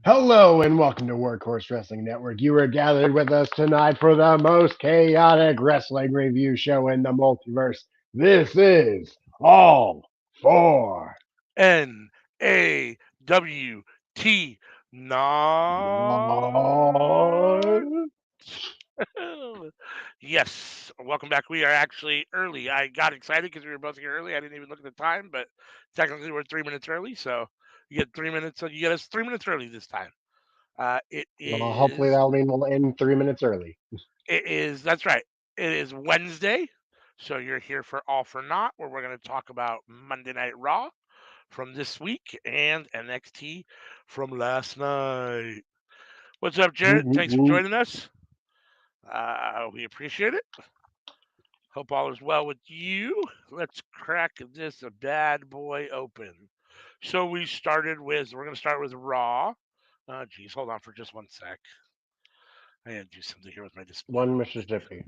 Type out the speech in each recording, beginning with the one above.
Hello and welcome to Workhorse Wrestling Network. You are gathered with us tonight for the most chaotic wrestling review show in the multiverse. This is All for NAWT. Not. Naught. Yes, welcome back. We are actually early. I got excited because we were both here early. I didn't even look at the time, but technically we're 3 minutes early. So you get 3 minutes. So you get us 3 minutes early this time. It Well, hopefully is. that'll mean we'll end 3 minutes early. It is. That's right. It is Wednesday. So you're here for All for Naught, where we're going to talk about Monday Night Raw from this week and NXT from last night. What's up, Woo, Jarrett? woo, Thanks for woo. joining us. We appreciate it. Hope all is well with you. Let's crack this bad boy open. So we're going to start with Raw. Geez, hold on for just one sec. I got to do something here with my display One real quick. Mississippi.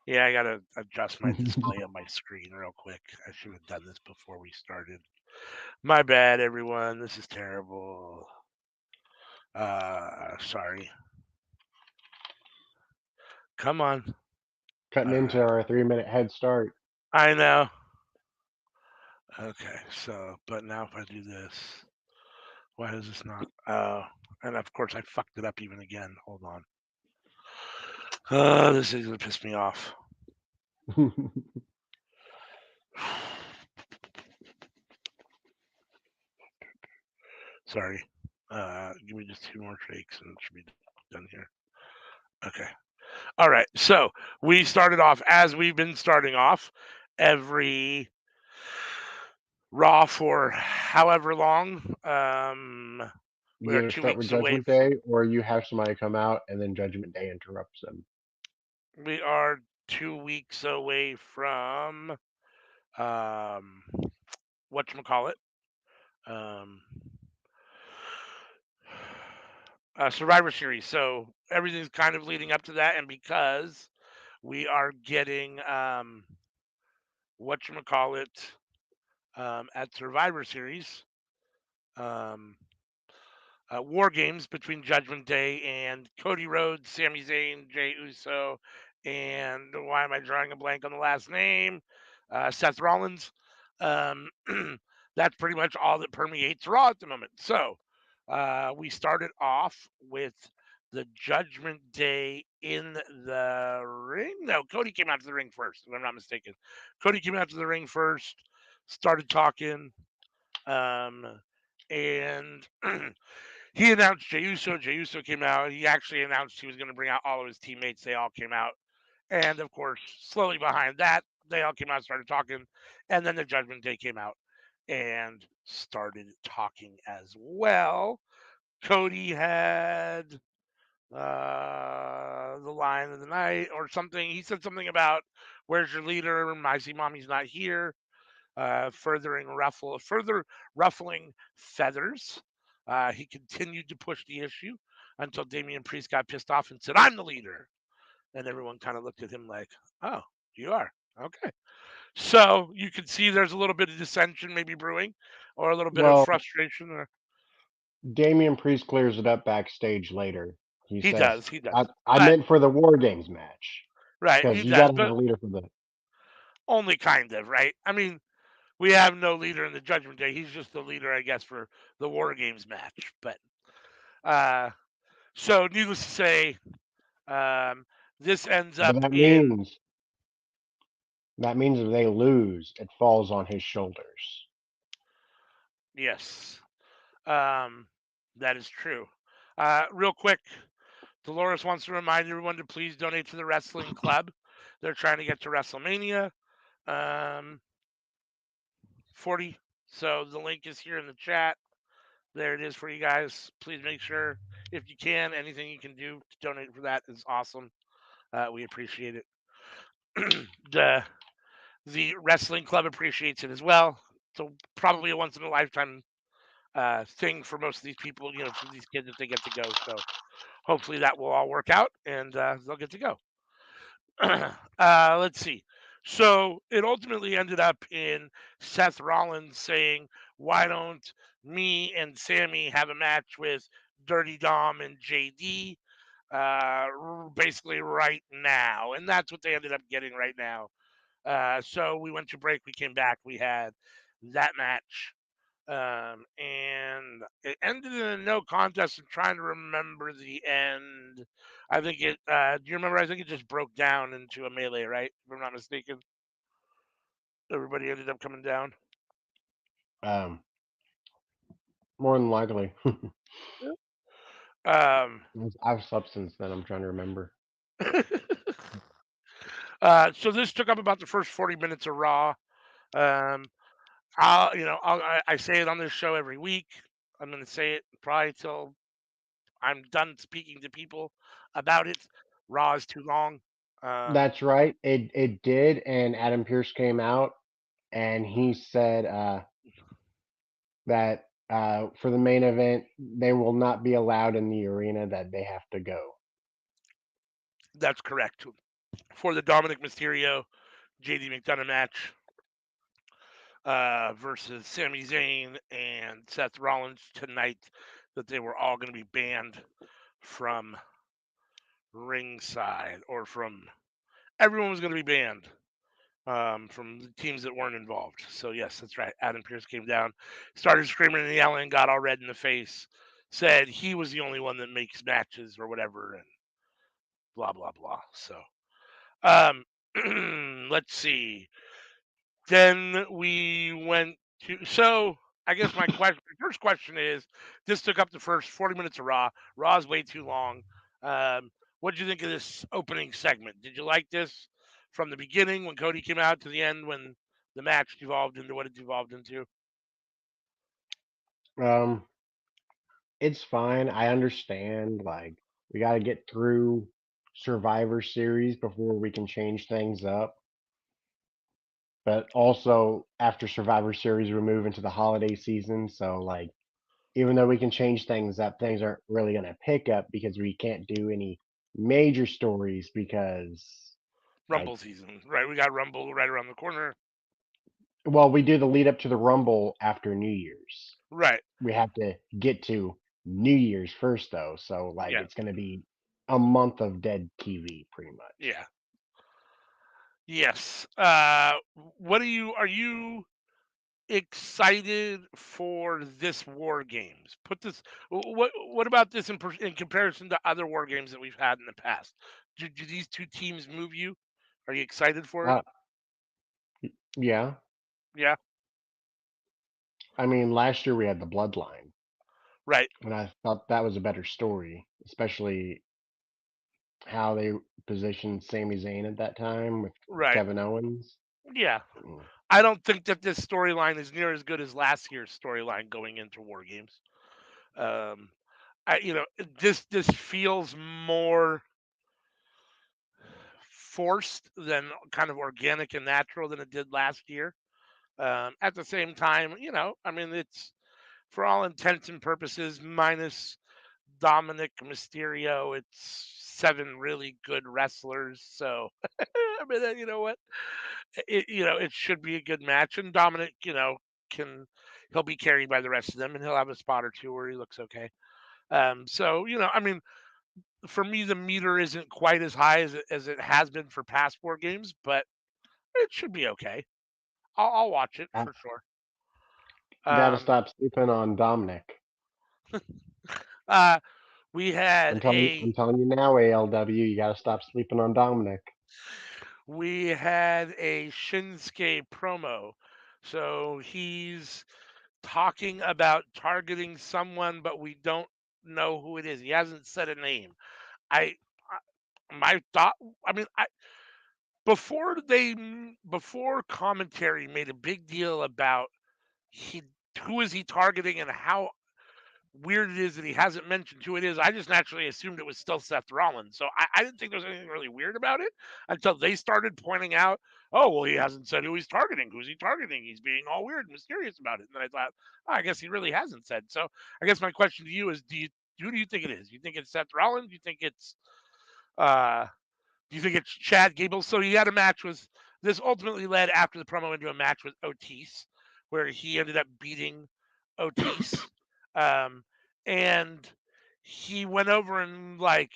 Yeah, I got to adjust my display on my screen real quick. I should have done this before we started. My bad, everyone. This is terrible. Sorry. Come on. Cutting into Uh, our 3 minute head start. I know. Okay, so, but now if I do this, why is this not? And of course I fucked it up even again. Hold on. This is gonna piss me off. Sorry. Give me just two more takes and it should be done here. Okay. All right. So we started off as we've been starting off every Raw for however long. We You are either two start with weeks away. Judgment Day or you have somebody come out and then Judgment Day interrupts them. We are 2 weeks away from um, whatchamacallit, um, Survivor Series. So everything's kind of leading up to that, and because we are getting whatchamacallit at Survivor Series, um, war games between Judgment Day and Cody Rhodes, Sami Zayn, Jey Uso, and why am I drawing a blank on the last name? Seth Rollins. Um, that's pretty much all that permeates Raw at the moment. So we started off with the Judgment Day in the ring. No, Cody came out to the ring first, if I'm not mistaken. Cody came out to the ring first, started talking, um, and he announced Jey Uso. Jey Uso came out. He actually announced he was going to bring out all of his teammates. They all came out. And of course, slowly behind that, they all came out and started talking. And then the Judgment Day came out and started talking as well. Cody had the line of the night or something. He said something about, "Where's your leader? I see mommy's not here." Further ruffling feathers. He continued to push the issue until Damian Priest got pissed off and said, "I'm the leader," and everyone kind of looked at him like, "Oh, you are okay." So you can see there's a little bit of dissension maybe brewing, or a little bit of Well, frustration. Or Damian Priest clears it up backstage later. He he says, does, he does, I but meant for the War Games match right, because he you got does, to have but a leader for the. only kind of right. I mean, we have no leader in the Judgment Day. He's just the leader, I guess, for the War Games match. But uh, so, needless to say, um, this ends But up in that means if they lose, it falls on his shoulders. yes, um, that is true. Real quick, Dolores wants to remind everyone to please donate to the wrestling club. They're trying to get to WrestleMania 40. So the link is here in the chat. There it is for you guys. Please make sure, if you can, anything you can do to donate for that is awesome. We appreciate it. the the wrestling club appreciates it as well. So probably a once in a lifetime thing for most of these people, for these kids if they get to go. So hopefully that will all work out and they'll get to go. Let's see. So it ultimately ended up in Seth Rollins saying, "Why don't me and Sammy have a match with Dirty Dom and JD, basically right now, and that's what they ended up getting right now. So we went to break. We came back. We had that match, and it ended in a no contest. I'm trying to remember the end. I think it. Do you remember? I think it just broke down into a melee, right? If I'm not mistaken. Everybody ended up coming down. Um, More than likely. Um, I've slept since then. I'm trying to remember. so this took up about the first 40 minutes of Raw. Um, I say it on this show every week. I'm going to say it probably till I'm done speaking to people about it. Raw is too long. Um, That's right. It did, and Adam Pierce came out and he said that for the main event they will not be allowed in the arena. That they have to go. that's correct. For the Dominic Mysterio JD McDonough match versus Sami Zayn and Seth Rollins tonight, that they were all going to be banned from ringside, or from everyone was going to be banned from the teams that weren't involved. So yes, that's right. Adam Pierce came down, started screaming and yelling, got all red in the face, said he was the only one that makes matches or whatever, and blah blah blah. So um, let's see. Then we went to. So I guess my first question is: this took up the first 40 minutes of Raw. Raw's way too long. What did you think of this opening segment? Did you like this from the beginning when Cody came out to the end when the match devolved into what it devolved into? Um, it's fine. I understand. Like we got to get through Survivor Series before we can change things up. But also after Survivor Series, we move into the holiday season. So like, even though we can change things up, things aren't really going to pick up because we can't do any major stories because like, Rumble season, right? We got Rumble right around the corner, well, we do the lead up to the Rumble after New Year's. right? We have to get to New Year's first, though. So, like, Yeah, it's going to be a month of dead TV, pretty much. yeah, yes. What are you excited for this war games? What about this in comparison to other war games that we've had in the past? Do these two teams move you? Are you excited for it? Uh, yeah. Yeah, I mean, last year we had the Bloodline, right, and I thought that was a better story, especially how they positioned Sami Zayn at that time with right. Kevin Owens. Yeah, Mm. I don't think that this storyline is near as good as last year's storyline going into war games. Um, this feels more forced than kind of organic and natural than it did last year. At the same time, I mean, it's for all intents and purposes, minus Dominic Mysterio, it's seven really good wrestlers. So, I mean, you know what? It should be a good match. And Dominic, he'll be carried by the rest of them, and he'll have a spot or two where he looks okay. So, I mean, for me, the meter isn't quite as high as it has been for past war games, but it should be okay. I'll watch it I for sure. got to Um, stop sleeping on Dominic. uh, we had a I'm telling you now, ALW, you got to stop sleeping on Dominic. we had a Shinsuke promo. So he's talking about targeting someone, but we don't know who it is. He hasn't said a name. My thought. I mean, before commentary made a big deal about he who is he targeting and how weird it is that he hasn't mentioned who it is. I just naturally assumed it was still Seth Rollins. So I didn't think there was anything really weird about it until they started pointing out, oh, well, he hasn't said who he's targeting. Who's he targeting? He's being all weird and mysterious about it. And then I thought, oh, I guess he really hasn't said. So I guess my question to you is, who do you think it is? You think it's Seth Rollins? Uh, do you think it's Chad Gable? So he had a match with this ultimately led after the promo into a match with Otis, where he ended up beating Otis. Um, and he went over and like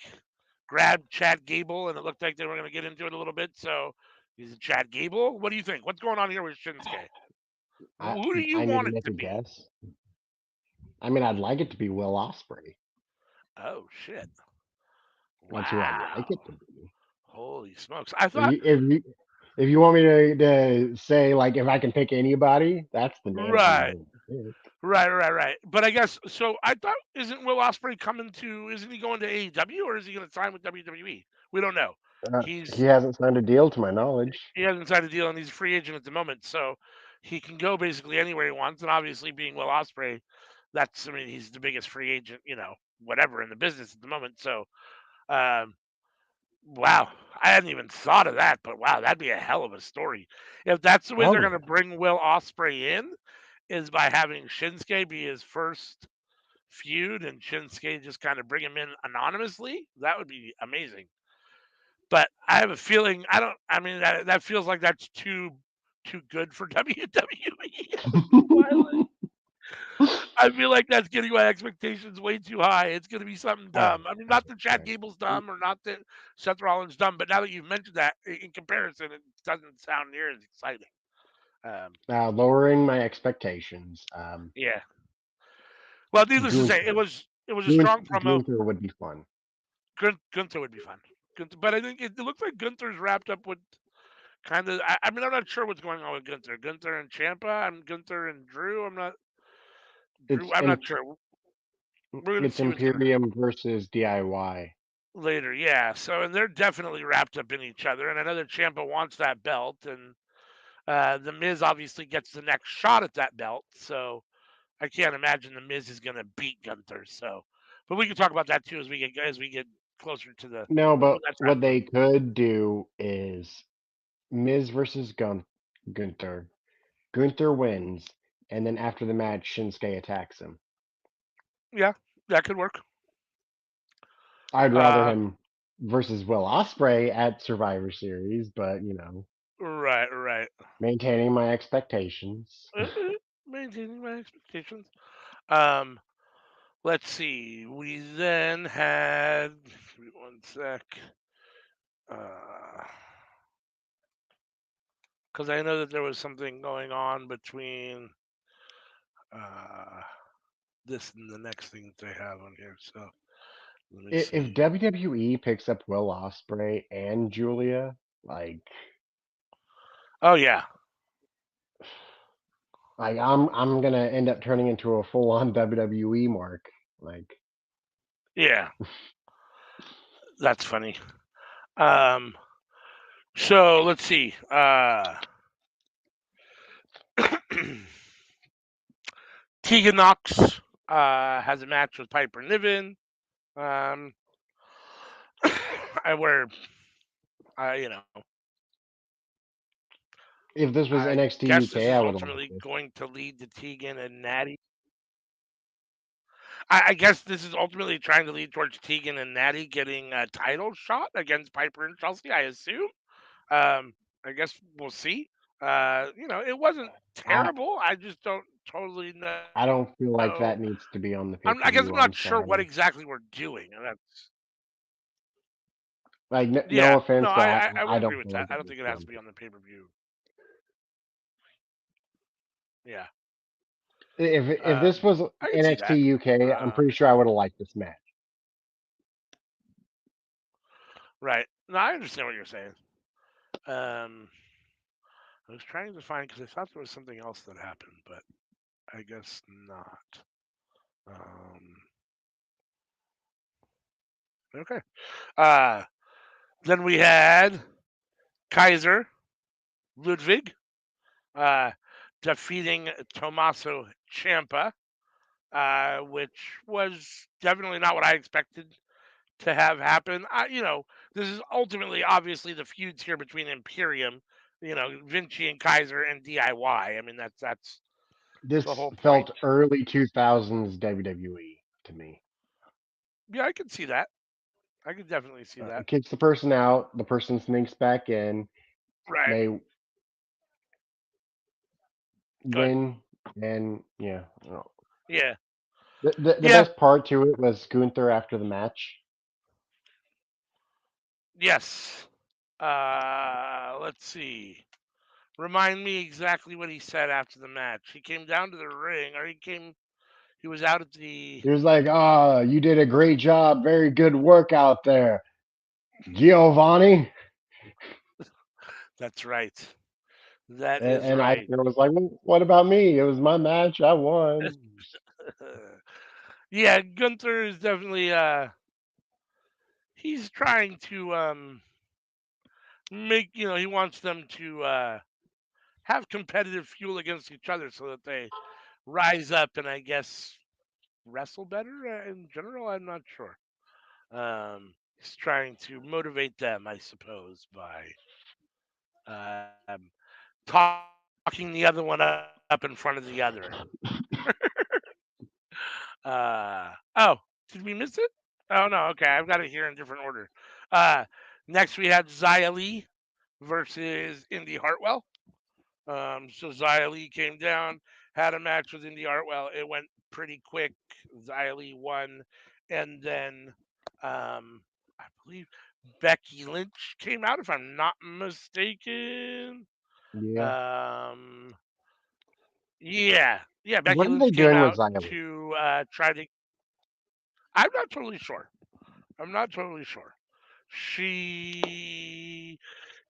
grabbed Chad Gable, and it looked like they were going to get into it a little bit. So he's a Chad Gable. What do you think? What's going on here with Shinsuke? I Who do you I need want to it make to a be? guess. I mean, I'd like it to be Will Ospreay. Oh shit! That's who I'd like Wow! it to be. Holy smokes! I If thought you want me to say like if I can pick anybody, that's the name I'm right, going to pick. right. But I guess so. I thought isn't Will Ospreay coming to? Isn't he going to AEW or is he going to sign with WWE? We don't know. He He's hasn't signed a deal to my knowledge. he hasn't signed a deal and he's a free agent at the moment, so he can go basically anywhere he wants. And obviously, being Will Ospreay, that's I mean he's the biggest free agent, whatever in the business at the moment. So, um, wow, I hadn't even thought of that, but wow, that'd be a hell of a story if that's the way Oh they're going to yeah. bring Will Ospreay in, is by having Shinsuke be his first feud and Shinsuke just kind of bring him in anonymously. That would be amazing. But I have a feeling I don't. I mean that feels like that's too good for WWE. I feel like that's getting my expectations way too high. It's going to be something Oh, dumb. I mean, not that Chad okay. Gable's dumb or not that Seth Rollins dumb, but now that you've mentioned that, in comparison, it doesn't sound near as exciting. Um, Lowering my expectations. yeah. Well, needless to say, it Gunther. was it was a strong promo. Gunther would be fun. Gunther would be fun. But I think it looks like Gunther's wrapped up with kind of. I mean, I'm not sure what's going on with Gunther. Gunther and Champa. I'm Gunther and Drew. I'm not Drew. It's I'm not imp- sure. We're gonna it's see what's gonna Imperium versus DIY. later. Yeah. So and they're definitely wrapped up in each other. And I know that Champa wants that belt, and the Miz obviously gets the next shot at that belt. So I can't imagine the Miz is gonna beat Gunther. So, but we can talk about that too as we get closer to the No, when but that's what wrapped up. they could do is Miz versus Gunther. Gunther wins, and then after the match, Shinsuke attacks him. Yeah, that could work. I'd rather Uh, him versus Will Ospreay at Survivor Series, but right. maintaining my expectations. Maintaining my expectations. Um, let's see. We then had give me one sec. Because I know that there was something going on between uh, this and the next thing that they have on here. So let me If see. WWE picks up Will Ospreay and Julia, like Oh yeah, I'm gonna end up turning into a full on WWE mark. Like yeah, that's funny. Um, so let's see. Tegan Knox has a match with Piper Niven. Um, I where you know if this was I NXT guess this UK, is I would have liked ultimately this. going to lead to Tegan and Natty. I guess this is ultimately trying to lead towards Tegan and Natty getting a title shot against Piper and Chelsea. I assume. Um, I guess we'll see. It wasn't I terrible. I just don't totally I know. don't feel like that needs to be on the pay I per guess I'm view. not I'm sure what sorry. exactly we're doing. And that's Like no yeah. No, offense, but I I would agree don't with feel that. like I it don't needs think to it be has on to the be pay. on the pay per view. Yeah. If this was I can see NXT that. UK, I'm Uh, pretty sure I would have liked this match. right. No, I understand what you're saying. Um, I was trying to find because I thought there was something else that happened, but I guess not. Um, okay. Uh, then we had Kaiser Ludwig uh, defeating Tommaso Ciampa, which was definitely not what I expected to have happen. This is ultimately, obviously, the feuds here between Imperium, Vinci and Kaiser and DIY. I mean, that's the This whole point. felt early 2000s WWE to me. Yeah, I can see that. I can definitely see that. Kicks the person out, the person sneaks back in, Right. they Good. win, and yeah, Yeah. The Yeah, best part to it was Gunther after the match. yes. Let's see. Remind me exactly what he said after the match. He came down to the ring, or he was out at the. He was like, "Ah, you did a great job. Very good work out there, Giovanni." That's right. That is And right. Iceman was like, well, "What about me? It was my match. I won." Yeah, Gunther is definitely he's trying to make he wants them to have competitive fuel against each other so that they rise up and I guess wrestle better in general. I'm not sure. He's trying to motivate them, I suppose, by um, talking the other one up in front of the other. Oh, did we miss it? Oh no, okay, I've got it here in different order. Uh, Next we had Xia Li versus Indy Hartwell. So Xia Li came down, had a match with Indy Hartwell. It went pretty quick. Xia Li won, and then I believe Becky Lynch came out, if I'm not mistaken. Yeah. Um, yeah, Becky What are Lynch they came doing with out Xylee? to try to. I'm not totally sure. I'm not totally sure. She.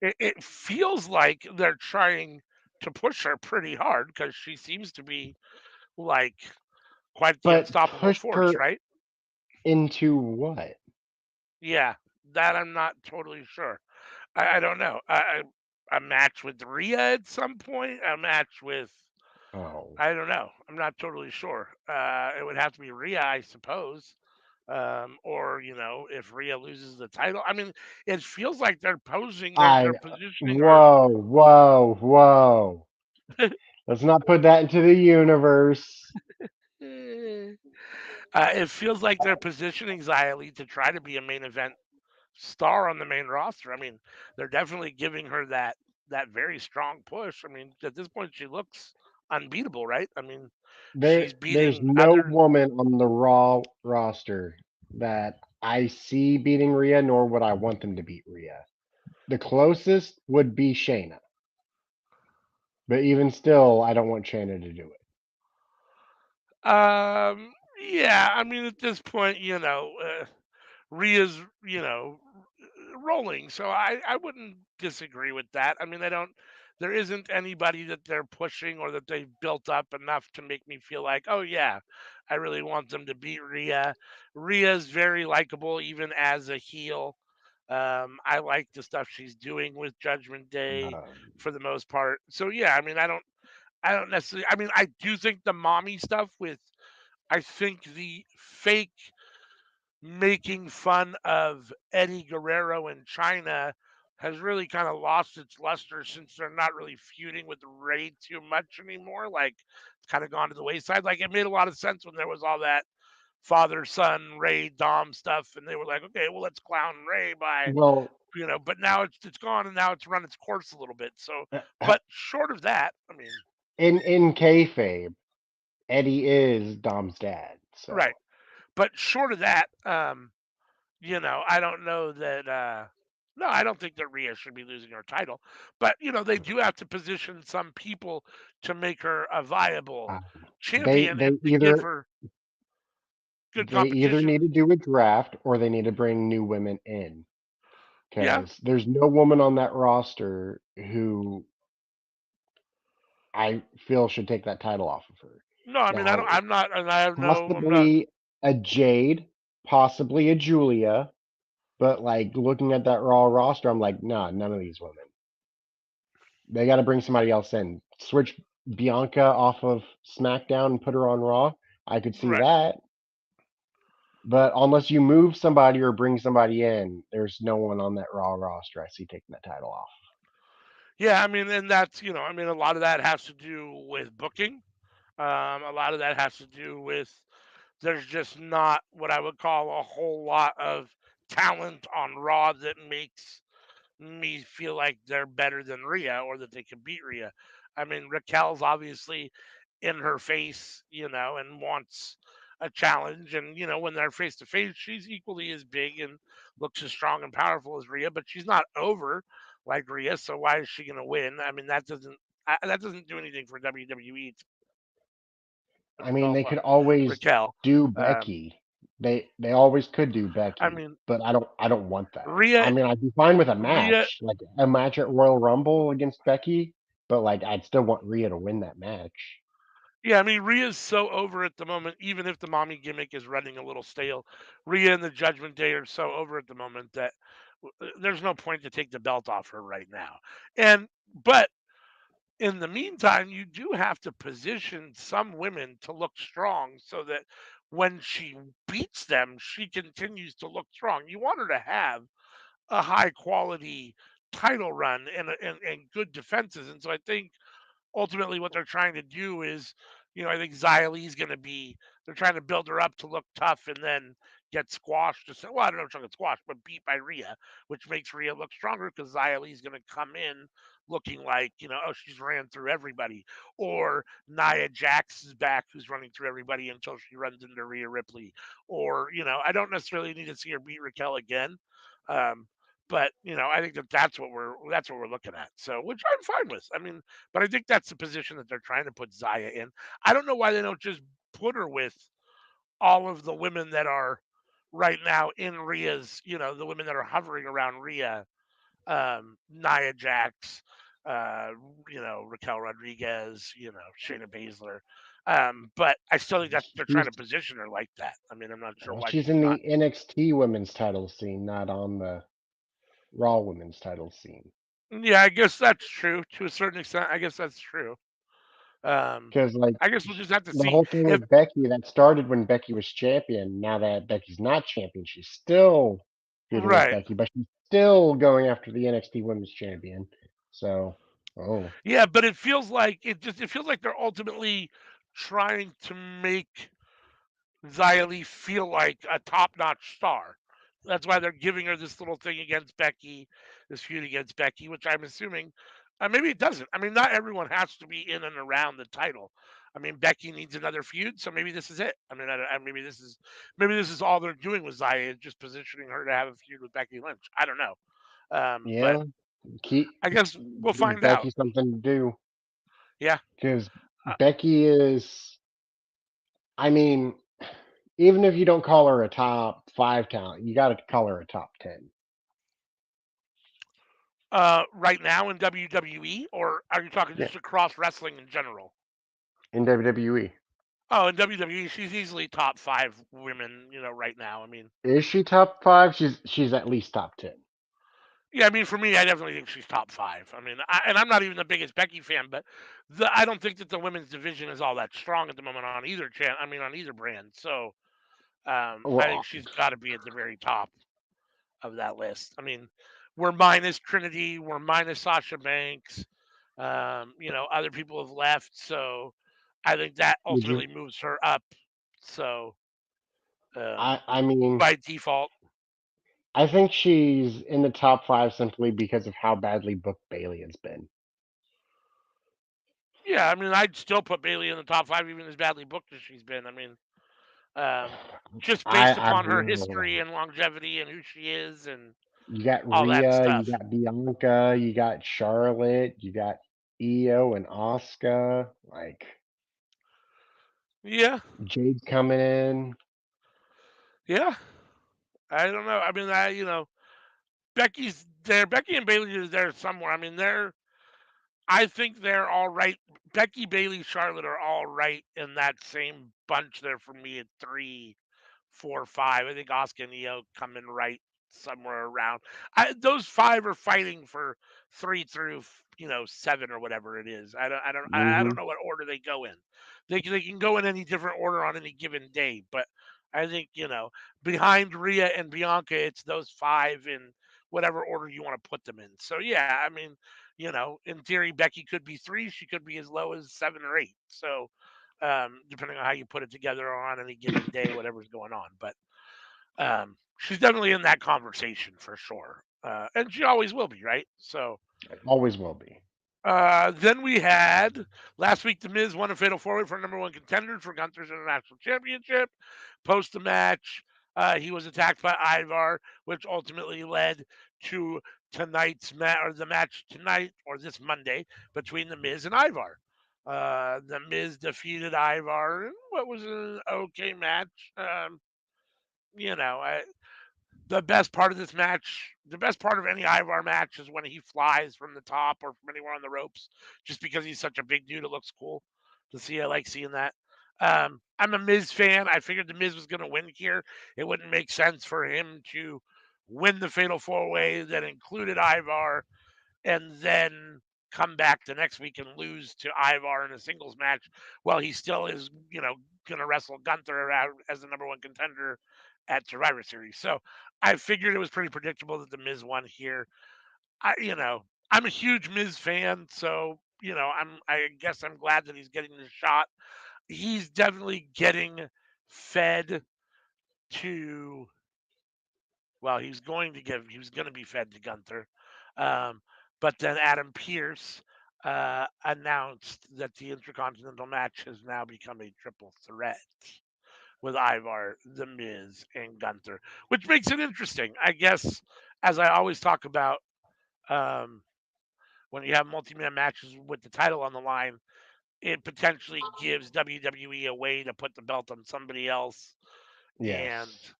It feels like they're trying to push her pretty hard because she seems to be like quite the But unstoppable pushed force, her right? into what? Yeah, that I'm not totally sure. I don't know. A match with Rhea at some point. A match with Oh, I don't know. I'm not totally sure. It would have to be Rhea, I suppose. Or if Rhea loses the title. I mean, it feels like they're posing. They're positioning her. whoa. Let's not put that into the universe. It feels like they're positioning Xia Li to try to be a main event star on the main roster. I mean, they're definitely giving her that very strong push. I mean, at this point, she looks unbeatable, right? I mean, she's There's beating no other. woman on the Raw roster that I see beating Rhea, nor would I want them to beat Rhea. The closest would be Shayna, but even still, I don't want Shayna to do it. Yeah, I mean, at this point, Rhea's, rolling. So I wouldn't disagree with that. I mean, there isn't anybody that they're pushing or that they've built up enough to make me feel like, oh yeah, I really want them to beat Rhea. Rhea's very likable even as a heel. I like the stuff she's doing with Judgment Day Um, for the most part. So yeah, I mean, I don't necessarily. I mean, I do think the mommy stuff with I think the fake making fun of Eddie Guerrero in China has really kind of lost its luster since they're not really feuding with Ray too much anymore. Like it's kind of gone to the wayside. Like it made a lot of sense when there was all that father son Ray Dom stuff, and they were like, okay, well let's clown Ray by well, but now it's gone and now it's run its course a little bit. So, but short of that, I mean, in kayfabe, Eddie is Dom's dad, right. so But short of that, I don't know that. No, I don't think that Rhea should be losing her title, but they do have to position some people to make her a viable uh, they champion they and to give either her good they either need competition. to do a draft or they need to bring new women in Yeah. because there's no woman on that roster who I feel should take that title off of her. No, I mean I Now, don't. I'm not, and I have no. I'm not possibly a Jade, possibly a Julia, but like looking at that Raw roster, I'm like, nah, none of these women. They got to bring somebody else in. Switch Bianca off of SmackDown and put her on Raw. I could see right. that. But unless you move somebody or bring somebody in, there's no one on that Raw roster I see taking that title off. Yeah, I mean, and that's I mean, a lot of that has to do with booking. A lot of that has to do with there's just not what I would call a whole lot of talent on Raw that makes me feel like they're better than Rhea or that they can beat Rhea. I mean, Raquel's obviously in her face, and wants a challenge. And when they're face to face, she's equally as big and looks as strong and powerful as Rhea, but she's not over like Rhea. So why is she going to win? I mean, that doesn't do anything for WWE I to mean, they help could always Raquel. do Um, Becky. They always could do I Becky, mean, but I don't want that. I Rhea, mean, I'd be fine with a Rhea, match, like a match at Royal Rumble against Becky, but like I'd still want Rhea to win that match. yeah, I mean, Rhea's so over at the moment. Even if the mommy gimmick is running a little stale, Rhea and the Judgment Day are so over at the moment that there's no point to take the belt off her right now. And but in the meantime, you do have to position some women to look strong so that when she beats them, she continues to look strong. You want her to have a high quality title run and good defenses. And so I think ultimately what they're trying to do is, I think Xia Li's going to be, they're trying to build her up to look tough and then get squashed. Well, I don't know if she'll get squashed, but beat by Rhea, which makes Rhea look stronger because Xia Li's going to come in looking like, oh, she's ran through everybody. Or Nia Jax is back, who's running through everybody until she runs into Rhea Ripley. Or, I don't necessarily need to see her beat Raquel again. Um, but I think that's what we're looking at. So, which I'm fine with. I mean, but I think that's the position that they're trying to put Zaya in. I don't know why they don't just put her with all of the women that are right now in Rhea's, the women that are hovering around Rhea, Nia Jax, uh, Raquel Rodriguez, Shayna Baszler. But I still think that they're trying She's to position her like that. I mean, I'm not sure well, why she's she's in not. the NXT women's title scene, not on the Raw women's title scene. Yeah, I guess that's true to a certain extent. I guess that's true. Um, Because like I guess we'll just have to the see whole thing if with Becky that started when Becky was champion. Now that Becky's not champion, she's still feuding with right. Becky, but she's still going after the NXT Women's Champion. So, oh Yeah, but it feels like they're ultimately trying to make Xia Li feel like a top-notch star. That's why they're giving her this little thing against Becky, this feud against Becky, which I'm assuming maybe it doesn't. I mean, not everyone has to be in and around the title. I mean, Becky needs another feud, so maybe this is it. I mean, maybe this is all they're doing with Xia, is just positioning her to have a feud with Becky Lynch. I don't know, but yeah, keep I guess we'll give find out. Becky something to do Yeah. because Uh, Becky is. I mean, even if you don't call her a top five talent, you got to call her a top 10 right now in WWE, or are you talking yeah, just across wrestling in general? in WWE. Oh, in WWE, she's easily top five women, right now. I mean, Is she top five? She's at least top 10. yeah, I mean, for me, I definitely think she's top five. I mean, and I'm not even the biggest Becky fan, but I don't think that the women's division is all that strong at the moment on either I mean, on either brand. So I think Well, she's got to be at the very top of that list. I mean, we're minus Trinity, we're minus Sasha Banks. Other people have left, so I think that would you? ultimately moves her up. So I mean, by default, I think she's in the top five simply because of how badly booked Bailey has been. yeah. I mean, I'd still put Bailey in the top five, even as badly booked as she's been. I mean, just based I upon don't her know. history and longevity and who she is and You got all that Rhea, you stuff. got Bianca, you got Charlotte, you got Io and Asuka, like Yeah, Jade coming in. yeah. I don't know. I mean, Becky's there. Becky and Bailey is there somewhere. I mean, I think they're all right. Becky, Bailey, Charlotte are all right in that same bunch there for me at 3, 4, 5. I think Oscar and Io come in right somewhere around. Those five are fighting for 3 through 7 or whatever it is. I don't Hmm. know what order they go in. They can go in any different order on any given day, but I think behind Rhea and Bianca, it's those five in whatever order you want to put them in. So yeah, I mean, in theory, Becky could be 3. She could be as low as 7 or 8. So, depending on how you put it together on any given day, whatever's going on. But she's definitely in that conversation for sure. And she always will be, right? So, Always will be. Then we had last week. The Miz won a fatal four way for number one contenders for Gunther's International Championship. Post the match, he was attacked by Ivar, which ultimately led to tonight's match, or the match tonight, or this Monday, between the Miz and Ivar. The Miz defeated Ivar in what was an okay match. You know, the best part of this match, the best part of any Ivar match is when he flies from the top or from anywhere on the ropes, just because he's such a big dude. It looks cool to see. I like seeing that. I'm a Miz fan. I figured the Miz was going to win here. It wouldn't make sense for him to win the Fatal Four Way that included Ivar and then come back the next week and lose to Ivar in a singles match while he still is, going to wrestle Gunther out as the number one contender at Survivor Series. So I figured it was pretty predictable that the Miz won here. I'm a huge Miz fan, so I guess I'm glad that he's getting the shot. He's definitely getting fed to well, he was going to be fed to Gunther. Um, but then Adam Pierce announced that the Intercontinental match has now become a triple threat with Ivar, The Miz, and Gunther, which makes it interesting. I guess, as I always talk about, um, when you have multi-man matches with the title on the line, it potentially gives WWE a way to put the belt on somebody else and Yes.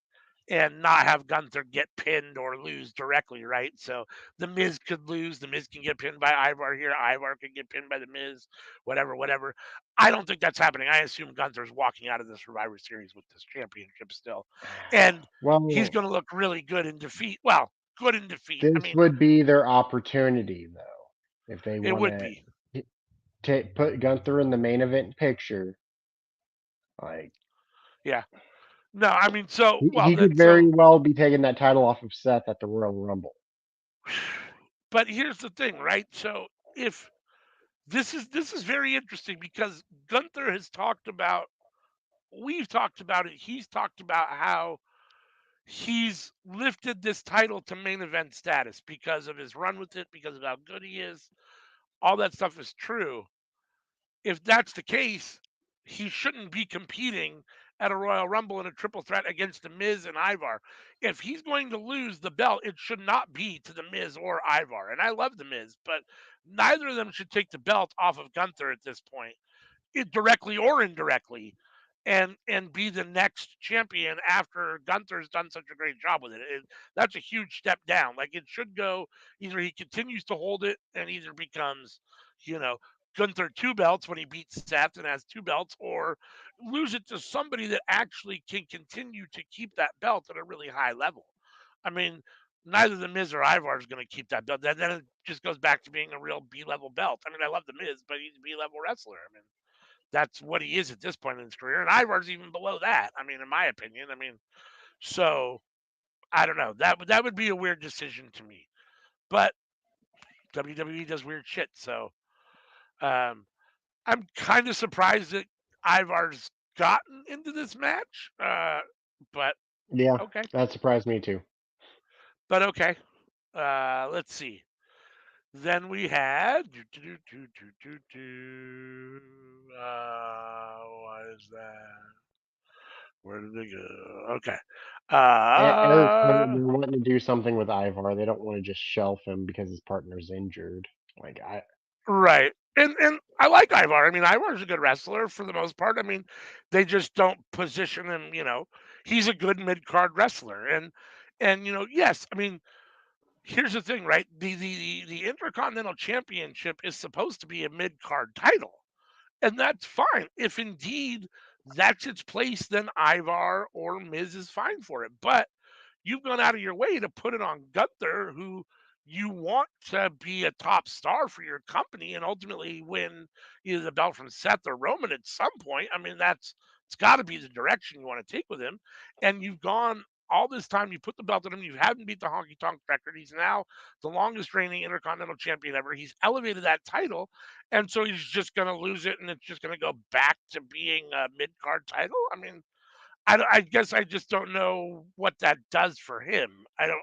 not have Gunther get pinned or lose directly, right? So the Miz could lose. The Miz can get pinned by Ivar here. Ivar can get pinned by the Miz. Whatever, whatever. I don't think that's happening. I assume Gunther's walking out of the Survivor Series with this championship still, and he's Well, going to look really good in defeat. Well, good in defeat. I this mean, would be their opportunity, though, if they it want would be. to put Gunther in the main event picture. Like Yeah. No, I mean, so well he then could very so. well be taking that title off of Seth at the Royal Rumble. But here's the thing, right? So if this is very interesting because Gunther has talked about we've talked about it. He's talked about how he's lifted this title to main event status because of his run with it, because of how good he is. All that stuff is true. If that's the case, he shouldn't be competing at a Royal Rumble in a triple threat against The Miz and Ivar. If he's going to lose the belt, it should not be to The Miz or Ivar. And I love The Miz, but neither of them should take the belt off of Gunther at this point, directly or indirectly, and be the next champion after Gunther's done such a great job with it. That's a huge step down. Like it should go either he continues to hold it and either becomes, you know, Gunther two belts when he beats Seth and has two belts, or lose it to somebody that actually can continue to keep that belt at a really high level. I mean, neither the Miz or Ivar is going to keep that belt. Then it just goes back to being a real B level belt. I mean, I love the Miz, but he's a B level wrestler. I mean, that's what he is at this point in his career. And Ivar's even below that. I mean, in my opinion. I mean, so I don't know. That would be a weird decision to me. But WWE does weird shit. So um, I'm kind of surprised that Ivar's gotten into this match. But Yeah, okay. that surprised me too. But okay. Let's see. Then we had what is that? Where did they go? Okay. Eric said Uh, they're wanting to do something with Ivar. They don't want to just shelf him because his partner's injured. Like I, right. And I like Ivar. I mean, Ivar's a good wrestler for the most part. I mean, they just don't position him. He's a good mid card wrestler, and yes. I mean, here's the thing, right? The Intercontinental Championship is supposed to be a mid card title. And that's fine. If indeed that's its place, then Ivar or Miz is fine for it. But you've gone out of your way to put it on Gunther, who you want to be a top star for your company and ultimately win either the belt from Seth or Roman at some point. I mean, it's got to be the direction you want to take with him. And you've gone all this time, you put the belt on him, you haven't beat the honky tonk record. He's now the longest reigning Intercontinental Champion ever. He's elevated that title. And so he's just going to lose it and it's just going to go back to being a mid card title. I mean, I guess I just don't know what that does for him. I don't.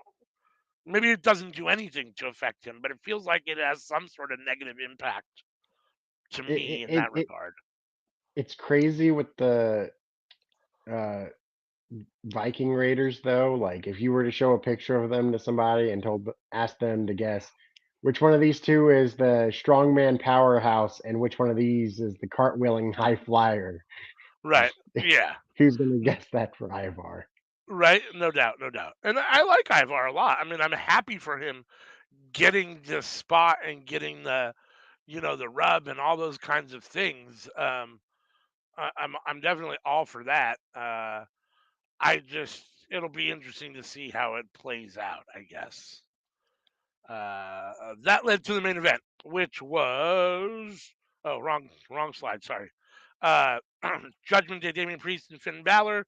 Maybe it doesn't do anything to affect him, but it feels like it has some sort of negative impact to me in that It regard. it's crazy with the uh Viking Raiders though. Like if you were to show a picture of them to somebody and ask them to guess which one of these two is the strongman powerhouse and which one of these is the cartwheeling high flyer, Right. Yeah. who's gonna guess that for Ivar? Right. No doubt. No doubt. And I like Ivar a lot. I mean, I'm happy for him getting this spot and getting the rub and all those kinds of things. I'm definitely all for that. I just it'll be interesting to see how it plays out. I guess that led to the main event, which was wrong slide. Sorry. Uh, Judgment Day, Damian Priest and Finn Balor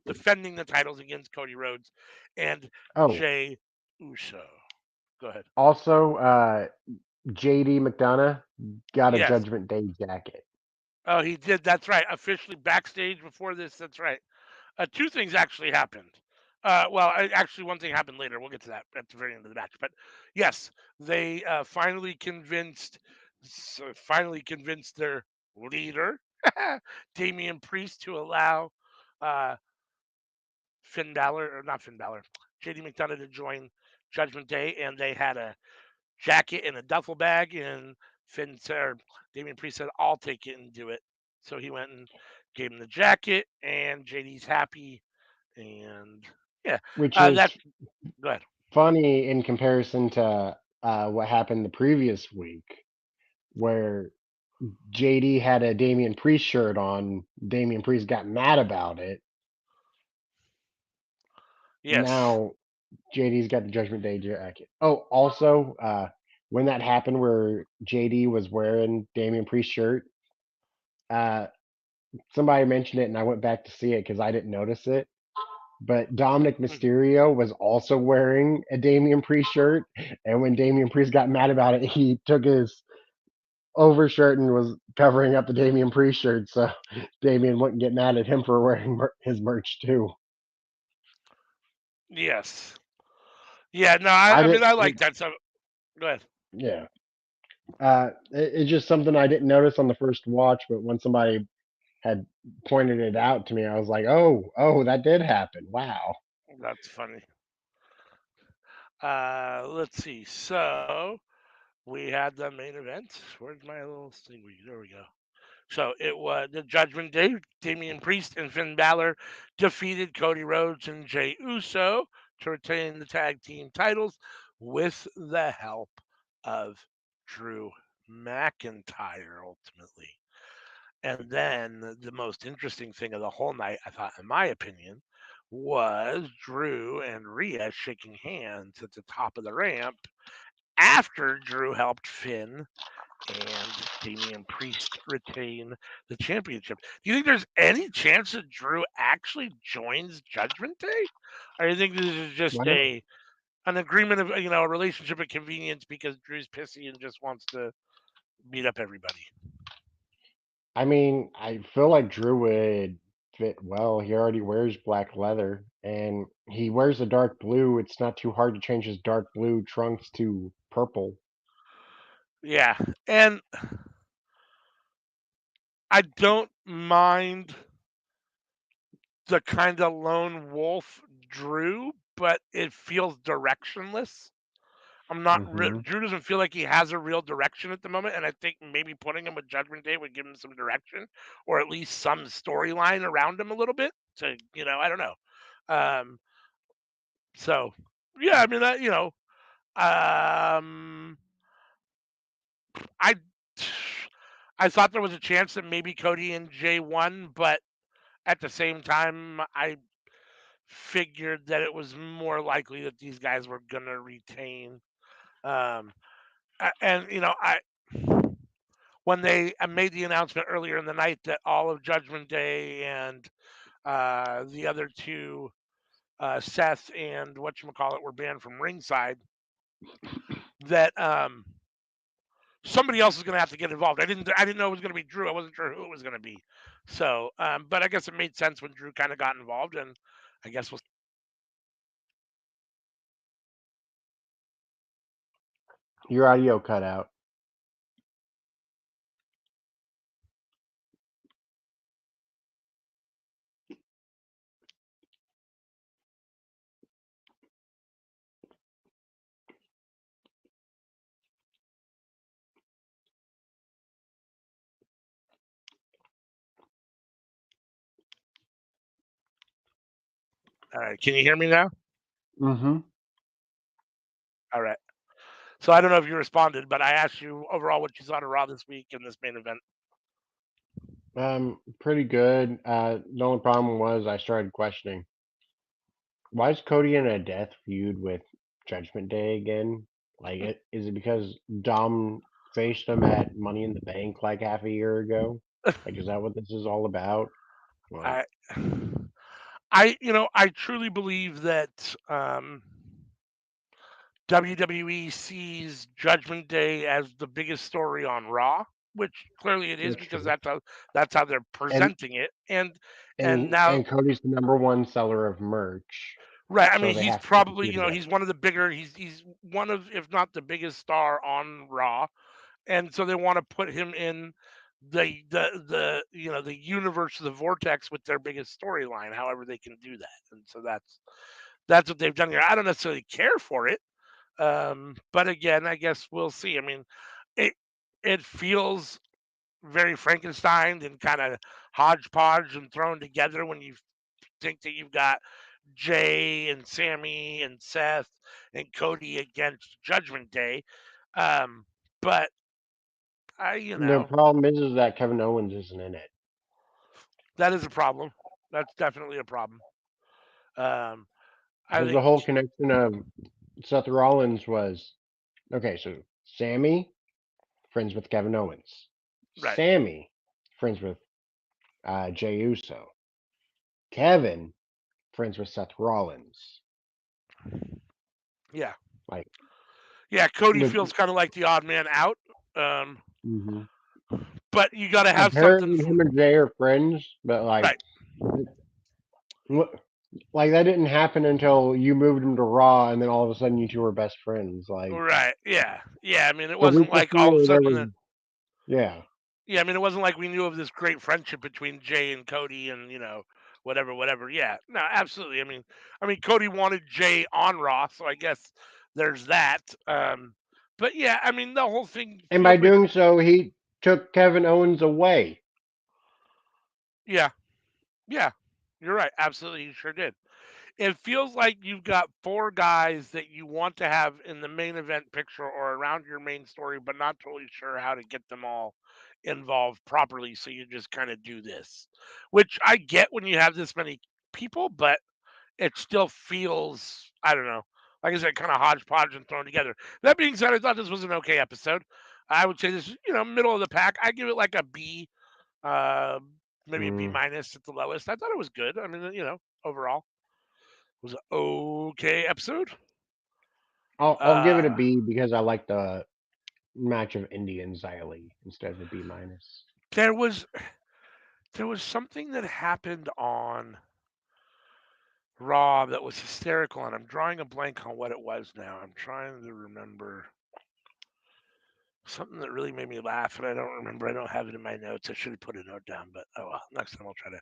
defending the titles against Cody Rhodes and Oh, Jay Uso. Go ahead. also JD McDonough got a Yes. Judgment Day jacket. Oh, he did. That's right. Officially backstage before this. That's right. Two things actually happened. Actually, one thing happened later. We'll get to that at the very end of the match. But yes, they finally convinced their leader, Damian Priest, to allow uh, Finn Balor or not Finn Balor, JD McDonough to join Judgment Day, and they had a jacket and a duffel bag, and Damian Priest said, "I'll take it and do it." So he went and gave him the jacket, and JD's happy, and yeah, Which is that's good. funny in comparison to what happened the previous week, where JD had a Damian Priest shirt on. Damian Priest got mad about it. Yes, Now JD's got the Judgment Day jacket. Oh, also, when that happened where JD was wearing Damian Priest shirt, uh, somebody mentioned it, and I went back to see it because I didn't notice it. But Dominic mhm. Mysterio was also wearing a Damian Priest shirt, and when Damian Priest got mad about it, he took his overshirt and was covering up the Damian Priest shirt, so Damian wouldn't get mad at him for wearing his merch too. Yes, yeah. No, I, I I mean didn't. I like that. So go ahead. Yeah. It's just something I didn't notice on the first watch, but when somebody had pointed it out to me, I was like, oh, that did happen. Wow. That's funny. Let's see. So we had the main event. Where's my little thing? There we go. So it was the Judgment Day. Damian Priest and Finn Balor defeated Cody Rhodes and Jey Uso to retain the tag team titles with the help of Drew McIntyre ultimately. And then the most interesting thing of the whole night, I thought, in my opinion, was Drew and Rhea shaking hands at the top of the ramp after Drew helped Finn and Damian Priest retain the championship. Do you think there's any chance that Drew actually joins Judgment Day? Or do you think this is just Why not? an agreement of a relationship of convenience because Drew's pissy and just wants to beat up everybody? I mean, I feel like Drew would fit well. He already wears black leather and he wears a dark blue. It's not too hard to change his dark blue trunks to purple. Yeah. And I don't mind the kind of lone wolf Drew, but it feels directionless. I'm not. Hmm. Drew doesn't feel like he has a real direction at the moment, and I think maybe putting him with Judgment Day would give him some direction, or at least some storyline around him a little bit. To I don't know. Um, so yeah, I mean um, I I thought there was a chance that maybe Cody and Jay won, but at the same time, I figured that it was more likely that these guys were gonna retain. Um, and I when they made the announcement earlier in the night that all of Judgment Day and the other two, Seth and whatchamacallit, were banned from ringside, that somebody else is going to have to get involved. I didn't know it was going to be Drew. I wasn't sure who it was going to be. So, but I guess it made sense when Drew kind of got involved, and I guess we'll Your audio cut out. All right, can you hear me now? Mm-hmm. All right. So I don't know if you responded, but I asked you overall what you thought of Raw this week in this main event. Pretty good. The only problem was I started questioning why is Cody in a death feud with Judgment Day again? Like, is it because Dom faced him at Money in the Bank like half a year ago? Like, is that what this is all about? Like, I, I truly believe that WWE sees Judgment Day as the biggest story on Raw, which clearly it is that's because true. that's how they're And presenting it. And and now, and Cody's the number one seller of merch, right? I so mean, they he's have to put the probably two together. he's one of the bigger. He's one of, if not the biggest star on Raw, and so they want to put him in the universe of the Vortex with their biggest storyline. However, they can do that, and so that's what they've done here. I don't necessarily care for it. But again, I guess we'll see. I mean, it it feels very Frankenstein and kind of hodgepodge and thrown together when you think that you've got Jay and Sammy and Seth and Cody against Judgment Day. Um, but I, The problem is that Kevin Owens isn't in it. that is a problem. That's definitely a problem. Um, I Because the think whole connection of Seth Rollins was okay, so Sammy, friends with Kevin Owens. right. Sammy, friends with Jey Uso. Kevin, friends with Seth Rollins. Yeah, Like, yeah. Cody with, feels kind of like the odd man out. Um, mhm. but you got to have something Apparently from him and Jay are friends, but like, right. what, like that didn't happen until you moved him to Raw, and then all of a sudden you two were best friends. Like Right. Yeah. Yeah. I mean, it the week wasn't like all of a before, there sudden was that. yeah. Yeah. I mean, it wasn't like we knew of this great friendship between Jay and Cody, and whatever, whatever. Yeah. No, absolutely. I mean, Cody wanted Jay on Raw, so I guess there's that. But yeah, I mean, the whole thing And by feels like. doing so, he took Kevin Owens away. Yeah. Yeah. You're right. Absolutely, you sure did. It feels like you've got four guys that you want to have in the main event picture or around your main story, but not totally sure how to get them all involved properly. So you just kind of do this, which I get when you have this many people, but it still feels, I don't know, like I said, kind of hodgepodge and thrown together. That being said, I thought this was an okay episode. I would say this is, middle of the pack. I give it like a B, uh, maybe a B Mm. minus at the lowest. I thought it was good. I mean, overall was an okay episode. I'll give it a Uh, B because I like the match of Indy and Xylee instead of a B minus. there was there was something that happened on Raw that was hysterical, and I'm drawing a blank on what it was now. I'm trying to remember something that really made me laugh, and I don't remember. I don't have it in my notes. I should have put a note down, but oh well. Next time I'll try to.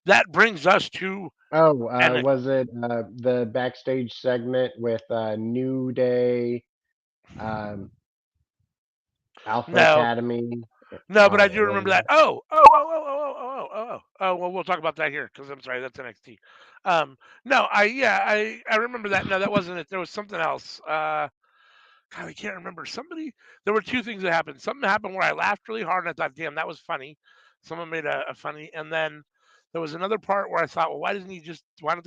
That brings us to Oh, and was it the backstage segment with New Day, um, Alpha no, Academy? no, but I Oh, do it remember wasn't that. that. Oh. Well, we'll talk about that here because I'm sorry, that's NXT. No, I remember that. No, that wasn't it. There was something else. God, I can't remember. There were two things that happened. Something happened where I laughed really hard and I thought, damn, that was funny. Someone made a funny, and then there was another part where I thought, well, why don't they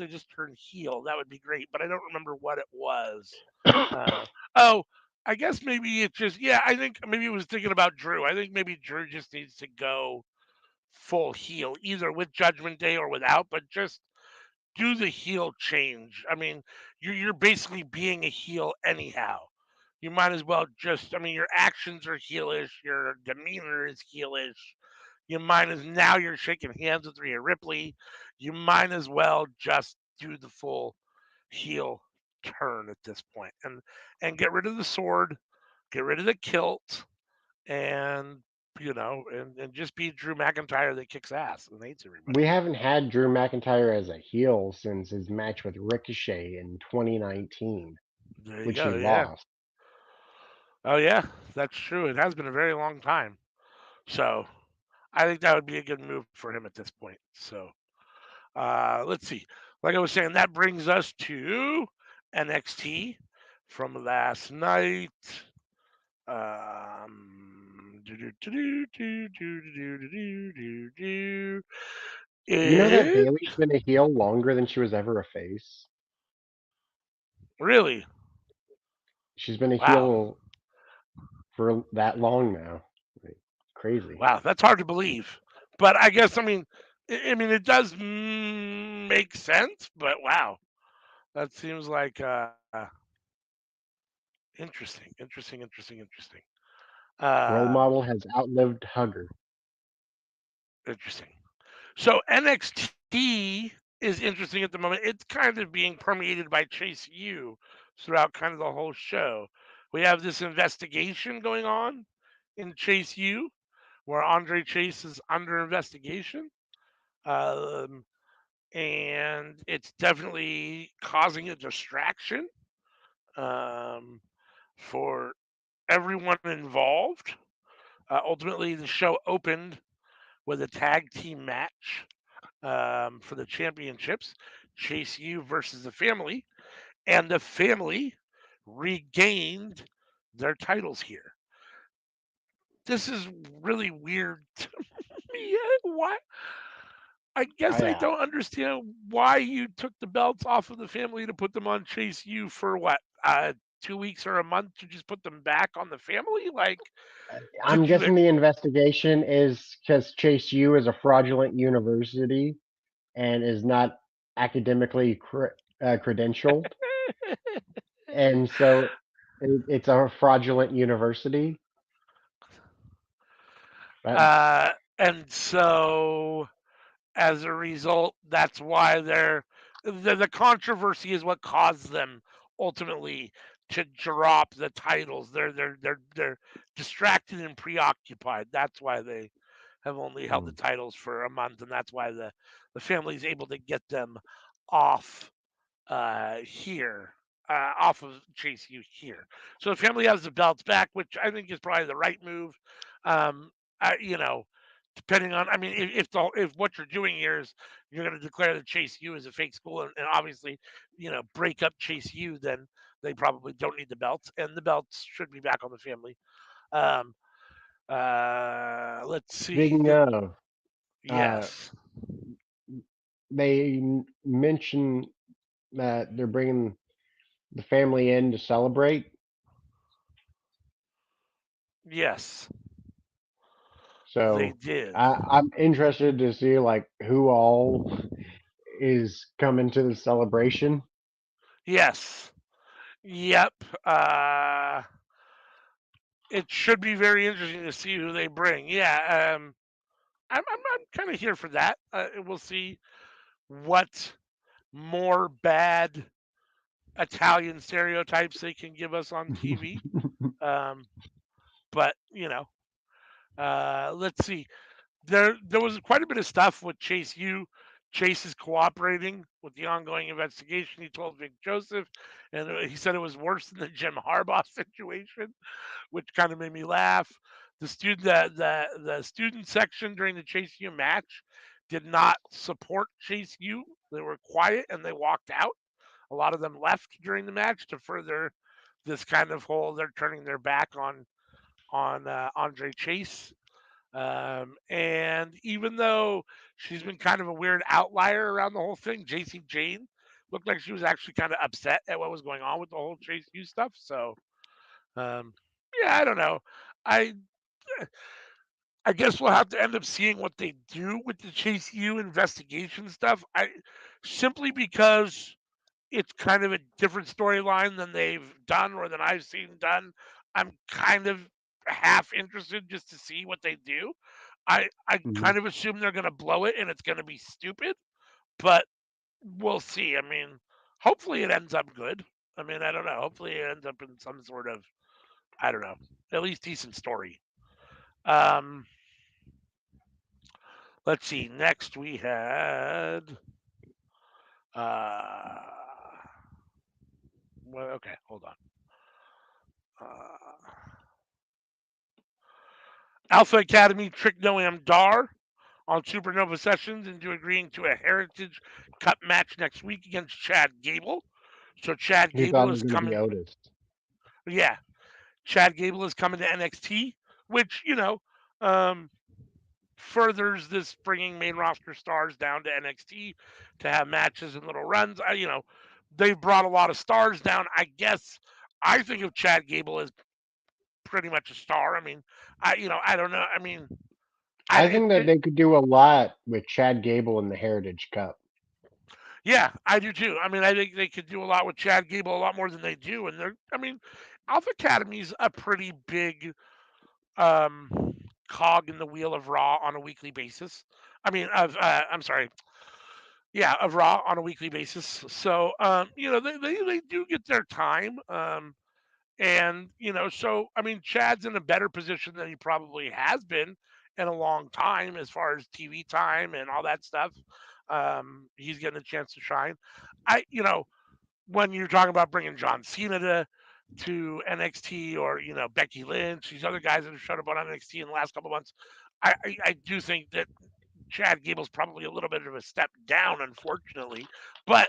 just turn heel? That would be great, but I don't remember what it was. Uh, oh, I guess maybe it just, yeah, I think maybe it was thinking about Drew. I think maybe Drew just needs to go full heel, either with Judgment Day or without, but just do the heel change. I mean, you're basically being a heel anyhow. You might as well just, I mean, your actions are heelish, your demeanor is heelish. You might as now you're shaking hands with Rhea Ripley. You might as well just do the full heel turn at this point and get rid of the sword. get rid of the kilt, and and just be Drew McIntyre that kicks ass and hates We everybody. haven't had Drew McIntyre as a heel since his match with Ricochet in 2019, There you which he go. Yeah. lost. Oh yeah, that's true. It has been a very long time. So I think that would be a good move for him at this point. So let's see. Like I was saying, that brings us to NXT from last night. Do do do do do do do do do. You know that It Bailey's been a heel longer than she was ever a face? really She's been a wow, heel for that long now. Like, crazy. wow. That's hard to believe, but I guess I mean it does make sense. But wow, that seems like interesting. Role Um, model has outlived Hugger. interesting. So NXT is interesting at the moment. It's kind of being permeated by Chase U throughout kind of the whole show. We have this investigation going on in Chase U where Andre Chase is under investigation. Um, and it's definitely causing a distraction um, for everyone involved. Ultimately, the show opened with a tag team match for the championships, Chase U versus the family, and the family regained their titles here. This is really weird to me. Why? I Oh guess I yeah. don't understand why you took the belts off of the family to put them on Chase U for what? 2 weeks or a month to just put them back on the family? Like, I'm did you? guessing the investigation is because Chase U is a fraudulent university and is not academically credentialed, and so it's a fraudulent university. That, And so as a result, that's why the controversy is what caused them ultimately to drop the titles. They're distracted and preoccupied. That's why they have only held the hmm. titles for a month, and that's why the family is able to get them off here. Off of Chase U here, so the family has the belts back, which I think is probably the right move. Um, you know, depending on, I mean, if what you're doing here is you're going to declare that Chase U is a fake school, and obviously, break up Chase U, then they probably don't need the belts, and the belts should be back on the family. Um, let's see. Speaking of, uh, Yes, they mention that they're bringing the family in to celebrate. yes, they So did. I'm interested to see like who all is coming to the celebration. Yes, yep. Uh, it should be very interesting to see who they bring. Yeah, I'm kind of here for that. We'll see what more bad Italian stereotypes they can give us on TV. Um, but let's see. There was quite a bit of stuff with Chase U. Chase is cooperating with the ongoing investigation. He told Vic Joseph, and he said it was worse than the Jim Harbaugh situation, which kind of made me laugh. The student section during the Chase U match did not support Chase U. They were quiet and they walked out. A lot of them left during the match to further this kind of whole they're turning their back on Andre Chase. And even though she's been kind of a weird outlier around the whole thing, JC Jane looked like she was actually kind of upset at what was going on with the whole Chase U stuff. So um, yeah, I don't know. I I guess we'll have to end up seeing what they do with the Chase U investigation stuff. I simply because it's kind of a different storyline than they've done or than I've seen done. I'm kind of half interested just to see what they do. I Mhm. kind of assume they're going to blow it and it's going to be stupid, but we'll see. I mean, hopefully it ends up good. I mean, I don't know. Hopefully it ends up in some sort of I don't know, at least decent story. Um, let's see. Next we had. Uh, well, okay, hold on. Uh, Alpha Academy tricked Noam Dar on Supernova Sessions into agreeing to a Heritage Cup match next week against Chad Gable. So Chad He thought Gable it is was going to be coming. Otis. Yeah, Chad Gable is coming to NXT, which um, furthers this bringing main roster stars down to NXT to have matches and little runs. They've brought a lot of stars down. I guess I think of Chad Gable as pretty much a star. I mean, I don't know. I mean, I I think that they could do a lot with Chad Gable in the Heritage Cup. yeah, I do too. I mean, I think they could do a lot with Chad Gable, a lot more than they do, and I mean, Alpha Academy's a pretty big um, cog in the wheel of Raw on a weekly basis. I mean, I'm sorry, yeah, of Raw on a weekly basis. So, they do get their time. And, so, I mean, Chad's in a better position than he probably has been in a long time as far as TV time and all that stuff. He's getting a chance to shine. When you're talking about bringing John Cena to NXT or, Becky Lynch, these other guys that have showed up on NXT in the last couple months, I do think that Chad Gable's probably a little bit of a step down, unfortunately, but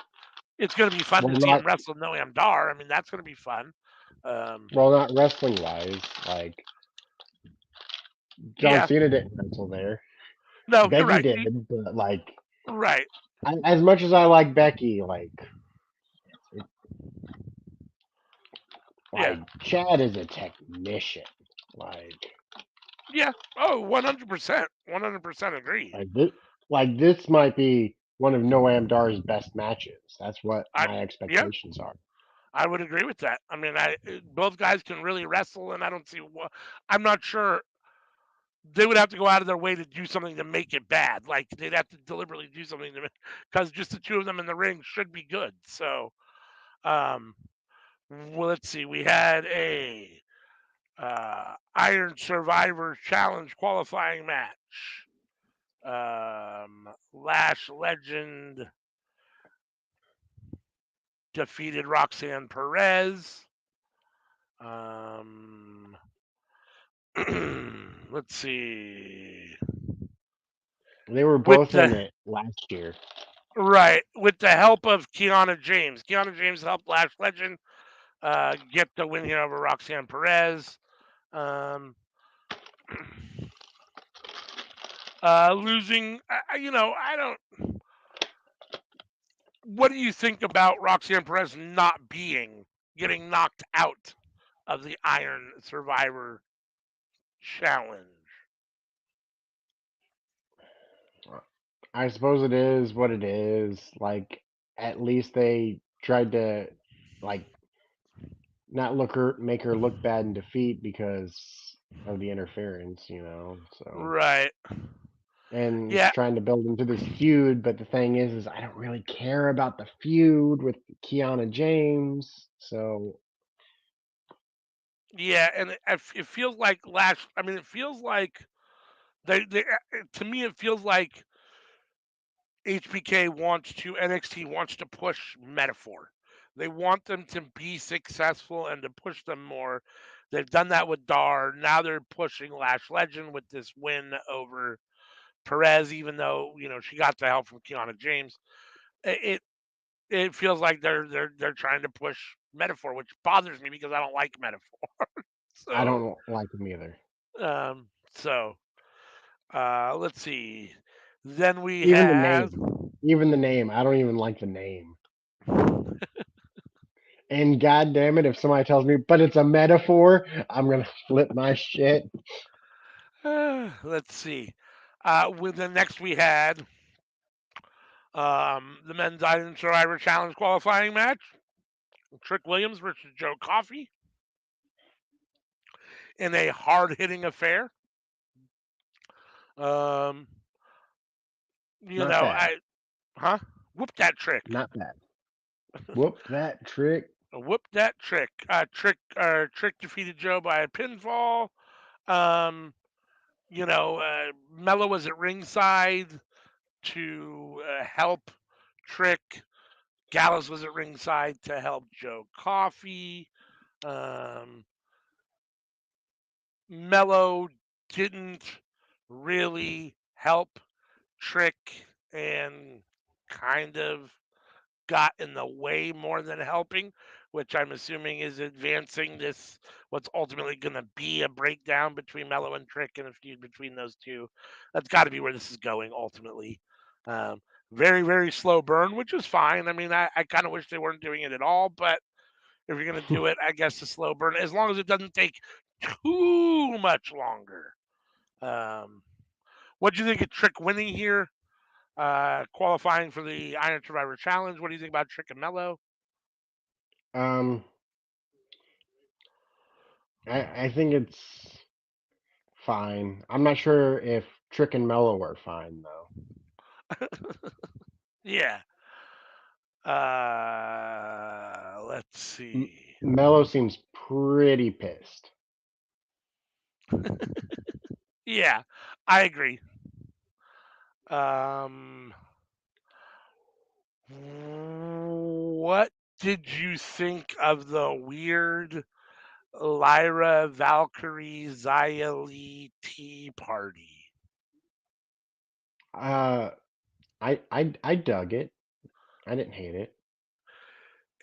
it's going to be fun Well, to see not him wrestle Noam Dar. I mean, that's going to be fun. Um, well, not wrestling wise. Like John yeah, Cena didn't wrestle there. no, you're Becky right. did, but like Right. as much as I like Becky, Yeah. like Chad is a technician. Like Yeah. Oh, 100%. 100% agree. this, this might be one of Noam Dar's best matches. That's what I my yeah, expectations are. I would agree with that. I mean, both guys can really wrestle, and I don't see what. I'm not sure they would have to go out of their way to do something to make it bad. Like they'd have to deliberately do something to, because just the two of them in the ring should be good. So, um, well, let's see. We had a Iron Survivor Challenge qualifying match. Lash Legend defeated Roxanne Perez. Um, let's see. They were With both in the it last year. right, with the help of Kiana James. Kiana James helped Lash Legend get the win here over Roxanne Perez. Um, losing, I don't. What do you think about Roxanne Perez not being getting knocked out of the Iron Survivor Challenge? I suppose it is what it is. Like at least they tried to like not make her look bad in defeat because of the interference, So Right. and Yeah. trying to build into this feud, but the thing is I don't really care about the feud with Kiana James. So Yeah, and it feels like last. I mean, it feels like they. To me, it feels like NXT wants to push Metaphor. They want them to be successful and to push them more. They've done that with Dar. Now they're pushing Lash Legend with this win over Perez, even though she got the help from Kiana James. It it feels like they're trying to push Metaphor, which bothers me because I don't like Metaphor. I So don't like him either. so let's see. Then we Even the have name. Even the name. I don't even like the name. And god damn it, if somebody tells me, but it's a metaphor, I'm gonna flip my shit. let's see. With the next we had the men's Iron Survivor Challenge qualifying match. Trick Williams versus Joe Coffey in a hard hitting affair. Um, Not bad. I huh? Whoop that trick. Not bad. Whoop that trick. Whoop that trick. Trick defeated Joe by a pinfall. Um, Mello was at ringside to help Trick. Gallows was at ringside to help Joe Coffey. Um, Mello didn't really help Trick and kind of got in the way more than helping, which I'm assuming is advancing this what's ultimately going to be a breakdown between Mello and Trick and a feud between those two. That's got to be where this is going ultimately. Um, very very slow burn, which is fine. I mean, I kind of wish they weren't doing it at all, but if you're going to do it, I guess a slow burn, as long as it doesn't take too much longer. Um, what do you think of Trick winning here? Qualifying for the Iron Survivor Challenge. What do you think about Trick and Mello? Um, I think it's fine. I'm not sure if Trick and Mello are fine though. Yeah. Let's M- see. Mello seems pretty pissed. Yeah, I agree. Um, what did you think of the weird Lyra Valkyrie Xia Li tea party? Uh, I dug it. I didn't hate it.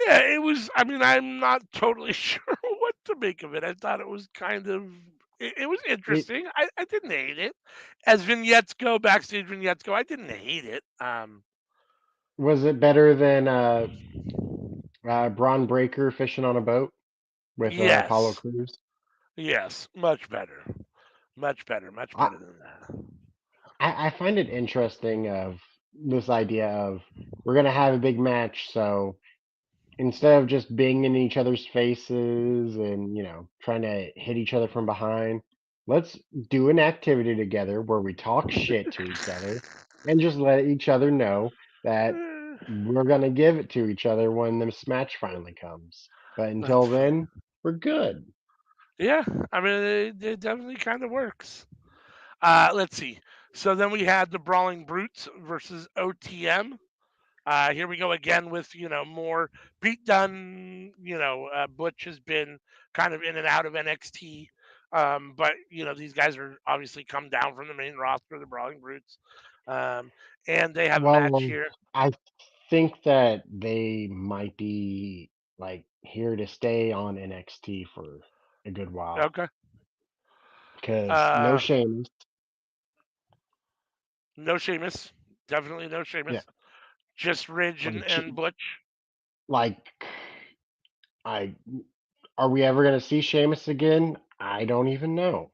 Yeah, it was. I mean, I'm not totally sure what to make of it. I thought it was kind of. It was It interesting. I didn't hate it. As vignettes go, backstage vignettes go, I didn't hate it. was it better than Braun Breaker fishing on a boat with Apollo Yes, Crews? yes, much better, much I, better than that. I find it interesting of this idea of we're gonna have a big match, so instead of just being in each other's faces and trying to hit each other from behind, let's do an activity together where we talk shit to each other and just let each other know that we're gonna give it to each other when this match finally comes. But That's until fun. then, we're good. Yeah, I mean, it definitely kind of works. Let's see. So then we had the Brawling Brutes versus OTM. Here we go again with more Pete Dunne. Butch has been kind of in and out of NXT, but these guys are obviously come down from the main roster, the Brawling Brutes, um, and they have a match Well, here. I think that they might be like here to stay on NXT for a good while Okay, because no uh, shame. no Sheamus, definitely no Yeah, Sheamus, just Ridge and, like and Butch. like I are we ever gonna see Sheamus again? I don't even know.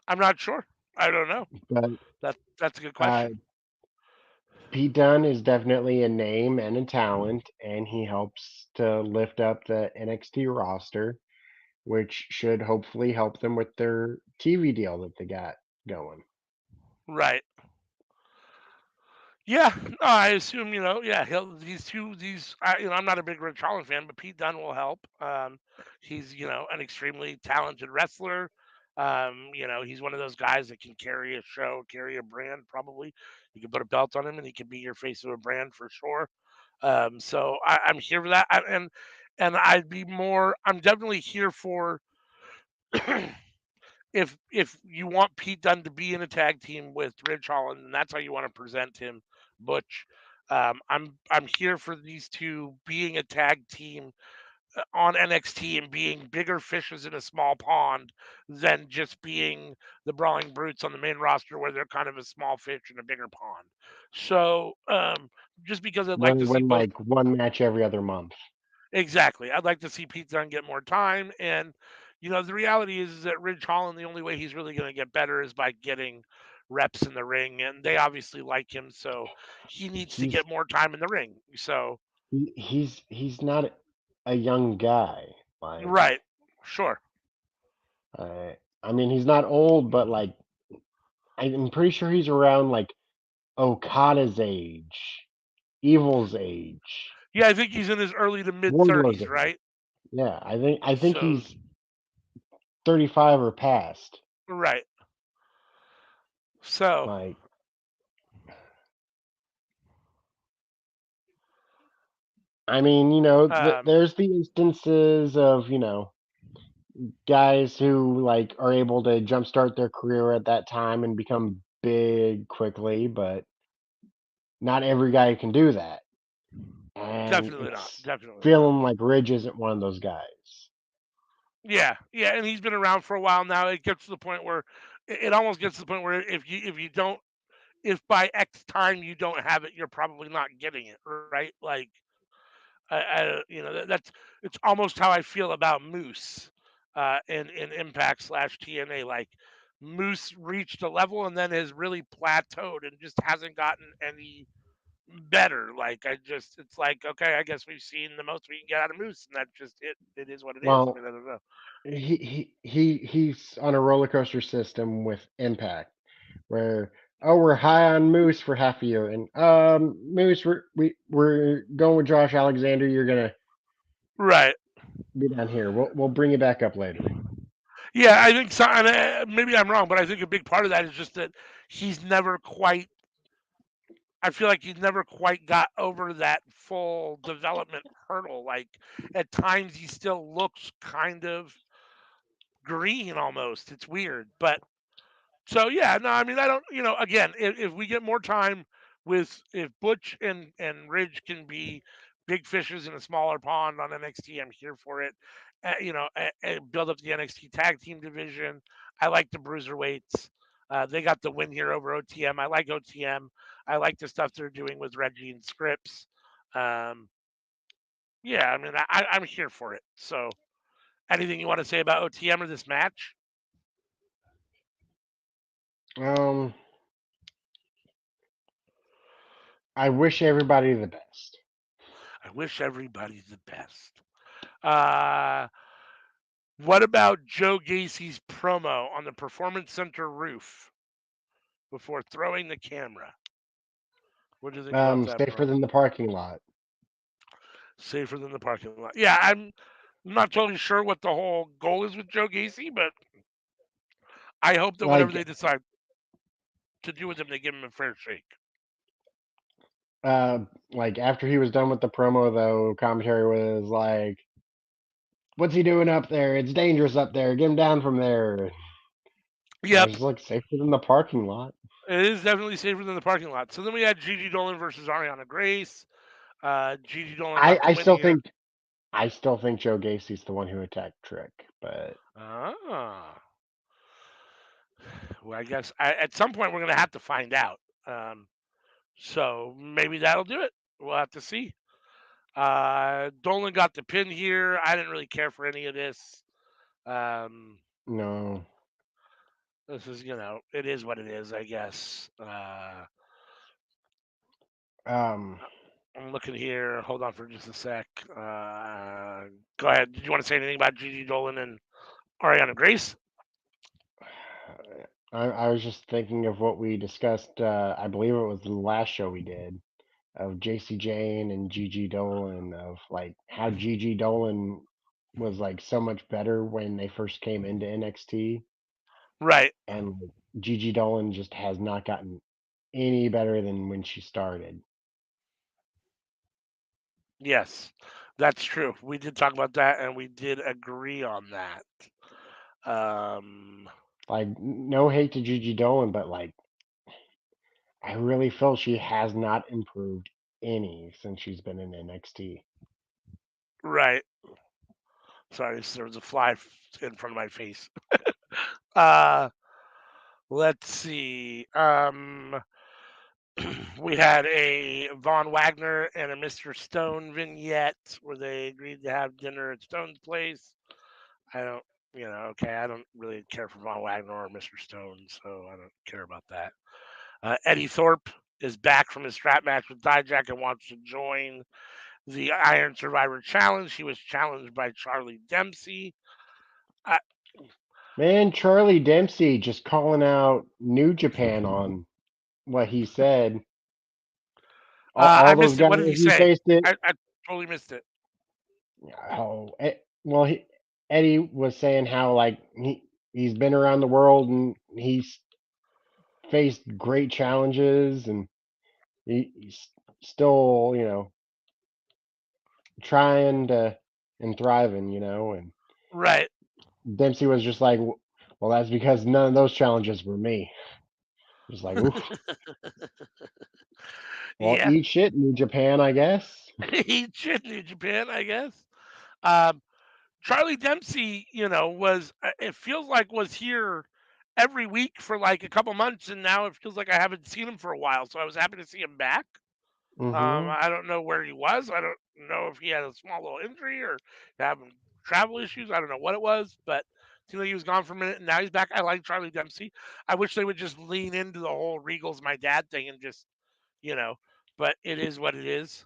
I'm not sure. I don't know. But That's a good uh, question. Pete Dunne is definitely a name and a talent, and he helps to lift up the NXT roster, which should hopefully help them with their TV deal that they got going. Right. Yeah, no, I assume Yeah, he'll these. I'm not a big Rich Holland fan, but Pete Dunne will help. He's an extremely talented wrestler. He's one of those guys that can carry a show, carry a brand. Probably, you can put a belt on him, and he can be your face of a brand for sure. So I'm here for that, and I'd be more. I'm definitely here for if you want Pete Dunne to be in a tag team with Ridge Holland, and that's how you want to present him, Butch. I'm here for these two being a tag team on NXT and being bigger fishes in a small pond than just being the Brawling Brutes on the main roster, where they're kind of a small fish in a bigger pond. So just because I'd Where like they to see win both. like one match every other month. Exactly. I'd like to see Pete Dunne get more time. And, the reality is that Ridge Holland, the only way he's really going to get better is by getting reps in the ring. And they obviously like him. So he needs to He's get more time in the ring. So, he's not a young guy. Like right. Sure. uh, I mean, he's not old, but like I'm pretty sure he's around like Okada's age, Evil's age. Yeah, I think he's in his early to mid Wardlow's 30s, age. right? Yeah, I think So he's 35 or past. right. So Like, I mean, um, there's the instances of, guys who like are able to jumpstart their career at that time and become big quickly, but not every guy can do that. And definitely not. it's Definitely not. feeling like Ridge isn't one of those guys. Yeah, yeah, and he's been around for a while now. It gets to the point where it almost gets to the point where if you don't if by X time you don't have it, you're probably not getting it, right? Like that's it's almost how I feel about Moose in Impact slash TNA. Like Moose reached a level and then has really plateaued and just hasn't gotten any better. Like it's like okay, I guess we've seen the most we can get out of Moose, and that's just it. It is what it is. I Well, mean, I don't know. he's on a roller coaster system with Impact, where we're high on Moose for half a year, and Moose we're going with Josh Alexander. You're gonna Right. be down here. We'll bring you back up later. Yeah, I think so. And maybe I'm wrong, but I think a big part of that is just that he's never quite. I feel like he's never quite got over that full development hurdle. Like at times he still looks kind of green almost. It's weird, but so yeah, no, I mean I don't. Again, if we get more time with if Butch and Ridge can be big fishes in a smaller pond on NXT, I'm here for it. Build up the NXT tag team division. I like the bruiserweights. They got the win here over OTM. I like OTM. I like the stuff they're doing with Reggie and Scripps. Um, yeah, I mean I'm here for it. So anything you want to say about OTM or this match? Um, I wish everybody the best. I wish everybody the best. Uh, what about Joe Gacy's promo on the Performance Center roof before throwing the camera? What do you think about that Safer promo? than the parking lot. Safer than the parking lot. Yeah, I'm not totally sure what the whole goal is with Joe Gacy, but I hope that whatever Like, they decide to do with him, they give him a fair shake. uh, like after he was done with the promo, though, commentary was like, "What's he doing up there? It's dangerous up there. Get him down from there." I Yep, was like, safer than the parking lot. it is definitely safer than the parking lot. So then we had Gigi Dolan versus Ariana Grace. Gigi Dolan I, got the I win still here. think I still think Joe Gacy's the one who attacked Trick, but Ah, well, I guess at some point we're gonna have to find out. Um, so maybe that'll do it. We'll have to see. Dolan got the pin here. I didn't really care for any of this. Um, no. this is, it is what it is, I guess. Um, I'm looking here. Hold on for just a sec. Go ahead. Did you want to say anything about Gigi Dolan and Ariana Grace? I was just thinking of what we discussed. I believe it was the last show we did of JC Jane and Gigi Dolan, of like how Gigi Dolan was like so much better when they first came into NXT, Right. and like, Gigi Dolan just has not gotten any better than when she started. Yes, that's true. We did talk about that, and we did agree on that. Um, Like, no hate to Gigi Dolan, but like I really feel she has not improved any since she's been in NXT. right. Sorry, there was a fly in front of my face. Uh, let's see. We had a Von Wagner and a Mr. Stone vignette where they agreed to have dinner at Stone's place. I don't, okay, I don't really care for Von Wagner or Mr. Stone, so I don't care about that. Eddie Thorpe is back from his strap match with Dijak and wants to join the Iron Survivor Challenge. He was challenged by Charlie Dempsey. I, Man, Charlie Dempsey just calling out New Japan on what he said. All I those missed it. guys What did he he say? faced it. Totally missed it. Oh, well, Eddie was saying how like he's been around the world and he's faced great challenges and he's still, trying to and thriving, and Right. Dempsey was just like, well, that's because none of those challenges were me. Just like, oof. Well, Yeah. eat shit, New Japan, I guess. He should New Japan, I guess. Um, Charlie Dempsey, it feels like was here every week for like a couple months, and now it feels like I haven't seen him for a while. So I was happy to see him back. Hmm. I don't know where he was. I don't know if he had a small little injury or having travel issues. I don't know what it was, but it seemed like he was gone for a minute, and now he's back. I like Charlie Dempsey. I wish they would just lean into the whole Regal's my dad thing and just, you know, but it is what it is.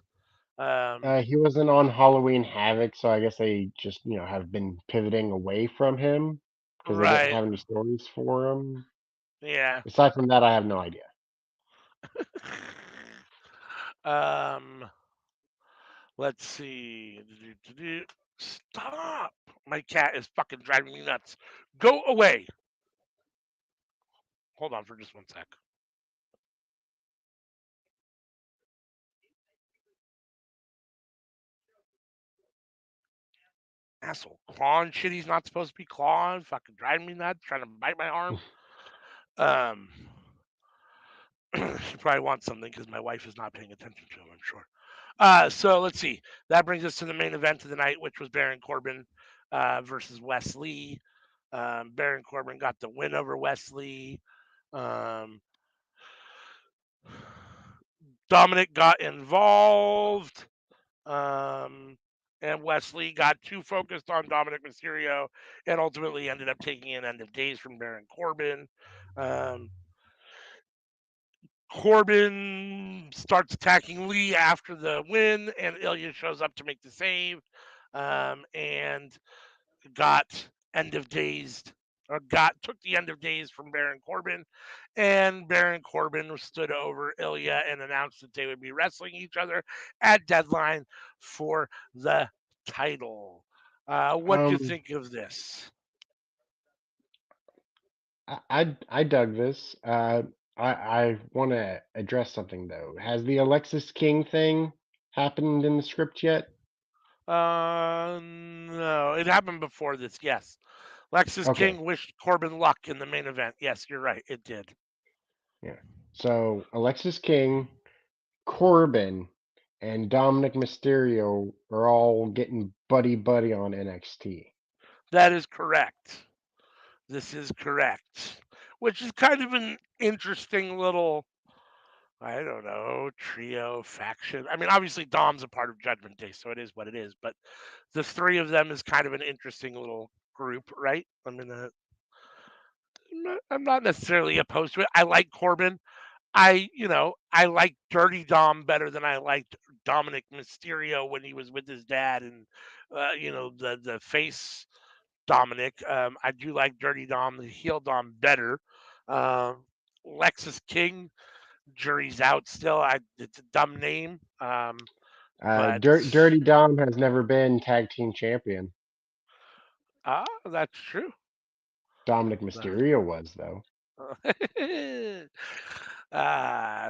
Um, He wasn't on Halloween Havoc, so I guess they just, have been pivoting away from him because they didn't right. have any stories for him. Yeah. Aside from that, I have no idea. um, let's see. Stop. My cat is fucking driving me nuts. Go away. Hold on for just one sec. Asshole. Clawing shit he's not supposed to be clawing. Fucking driving me nuts. Trying to bite my arm. Um, she probably wants something because my wife is not paying attention to him, I'm sure. So let's see. That brings us to the main event of the night, which was Baron Corbin versus Wes Lee. Baron Corbin got the win over Wes Lee. Um, Dominic got involved. Um, and Wesley got too focused on Dominic Mysterio and ultimately ended up taking an end of days from Baron Corbin. Um, Corbin starts attacking Lee after the win, and Ilya shows up to make the save, and got end of days or got took the end of days from Baron Corbin, and Baron Corbin stood over Ilya and announced that they would be wrestling each other at Deadline for the title. What do you Um, think of this? I dug this. I want to address something though. Has the Alexis King thing happened in the script yet? No, it happened before this. Yes, Lexus Okay, King wished Corbin luck in the main event. Yes, you're right. It did. yeah. So Alexis King, Corbin, and Dominic Mysterio are all getting buddy buddy on NXT. That is correct. This is correct. Which is kind of an interesting little, I don't know, trio faction. I mean, obviously Dom's a part of Judgment Day, so it is what it is. But the three of them is kind of an interesting little group, right? I mean, I'm not necessarily opposed to it. I like Corbin. I like Dirty Dom better than I liked Dominic Mysterio when he was with his dad and, the face Dominic. I do like Dirty Dom, the heel Dom better. Um, Lexus King, jury's out still. It's a dumb name, but Dirty Dom has never been tag team champion. that's true. Dominic Mysterio was though.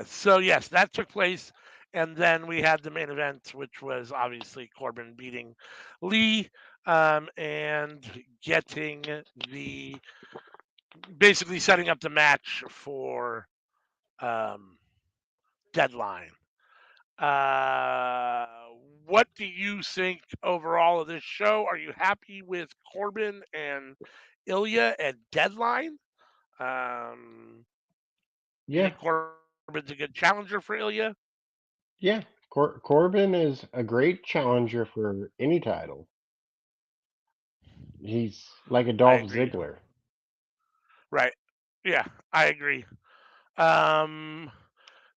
So yes, that took place, and then we had the main event, which was obviously Corbin beating Lee, and getting the basically setting up the match for um, Deadline. Uh, what do you think overall of this show? Are you happy with Corbin and Ilya at Deadline? Um, you Yeah, think Corbin's a good challenger for Ilya? yeah. Corbin is a great challenger for any title. He's like a I Dolph agree. Ziggler. Right. Yeah, I agree. Um,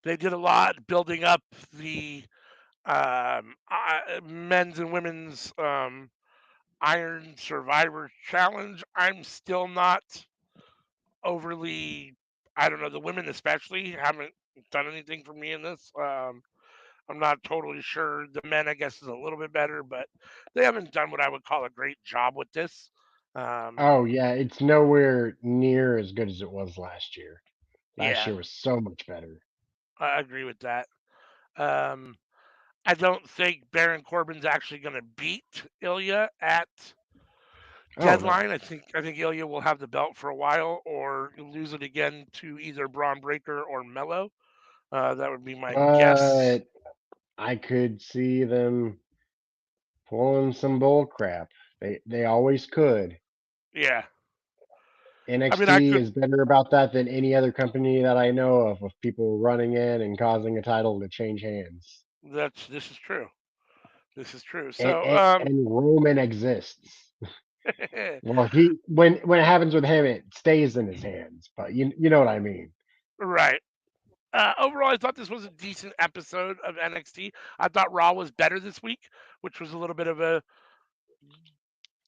they did a lot building up the men's and women's Iron Survivor Challenge. I'm still not overly. I don't know. The women especially haven't done anything for me in this. I'm not totally sure. The men, I guess, is a little bit better, but they haven't done what I would call a great job with this. Um, Oh yeah, it's nowhere near as good as it was last year. Last yeah, year was so much better. I agree with that. Um, I don't think Baron Corbin's actually going to beat Ilya at Oh no. deadline. I think Ilya will have the belt for a while, or lose it again to either Braun Breaker or Mello. That would be my guess. But I could see them pulling some bull crap. They always could. Yeah, I mean, I NXT could. is better about that than any other company that I know of people running in and causing a title to change hands. This is true. This is true. And, So, and, and Roman exists. Well, he when it happens with him, it stays in his hands. But you know what I mean. right. Overall, I thought this was a decent episode of NXT. I thought Raw was better this week, which was a little bit of a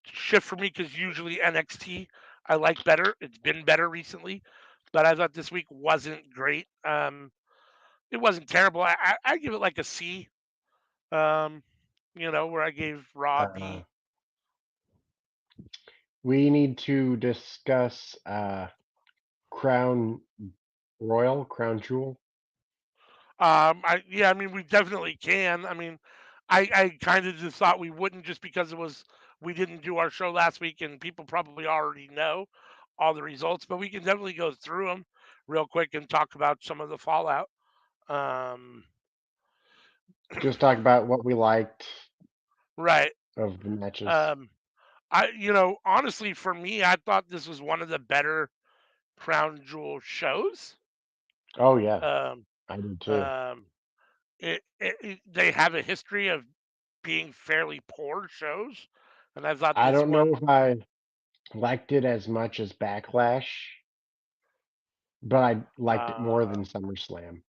shift for me because usually NXT I like better. It's been better recently, but I thought this week wasn't great. It wasn't terrible. I give it like a C. Um, where I gave Raw Uh, B. we need to discuss Crown Royal, Crown Jewel. I mean, we definitely can. I mean, I kind of just thought we wouldn't just because we didn't do our show last week and people probably already know all the results, but we can definitely go through them real quick and talk about some of the fallout. Um, Just talk about what we liked right. of the matches. Um, honestly, for me, I thought this was one of the better Crown Jewel shows. Oh yeah, Um, I did too. um, they have a history of being fairly poor shows, and I thought I this don't know one. if I liked it as much as Backlash, but I liked it more Uh, than SummerSlam.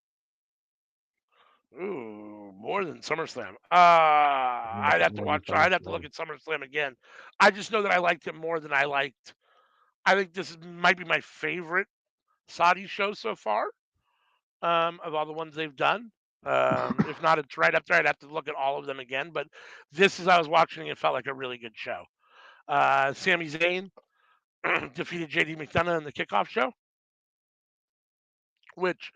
more than SummerSlam. I liked I'd it have to more than watch. I'd have to look SummerSlam. at SummerSlam again. I just know that I liked it more than I liked. I think might be my favorite Saudi show so far. Of all the ones they've done. If not, it's right up there. I'd have to look at all of them again. But this, as I was watching, it felt like a really good show. Sami Zayn defeated JD McDonough in the kickoff show, which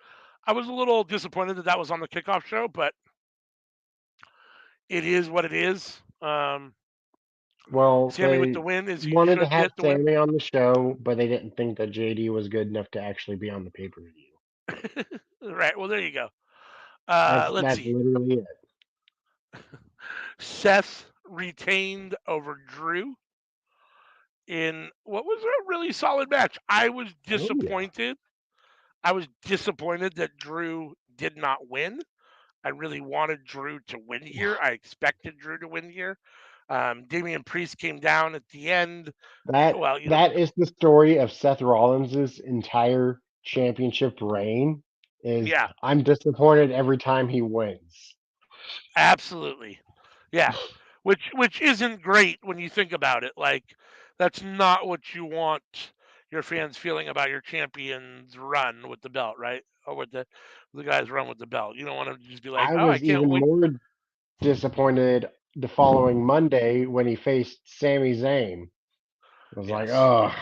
I was a little disappointed that that was on the kickoff show, but it is what it is. Well, Sammy with they the win, as he wanted to should have get the win. Sammy on the show, but they didn't think that JD was good enough to actually be on the pay per view. Right. Well, there you go. Let's That's see. literally it. Seth retained over Drew in what was a really solid match. Oh yeah, I was disappointed that Drew did not win. I really wanted Drew to win here. I expected Drew to win here. Damian Priest came down at the end. that Well, that is the story of Seth Rollins's entire championship reign. Is yeah, I'm disappointed every time he wins. absolutely. Yeah. Which isn't great when you think about it. Like that's not what you want your fans feeling about your champion's run with the belt, right? Or with the guys run with the belt. You don't want to just be like, I "Oh, I was can't even wait." more disappointed the following Monday when he faced Sami Zayn. I was like, Yes. oh,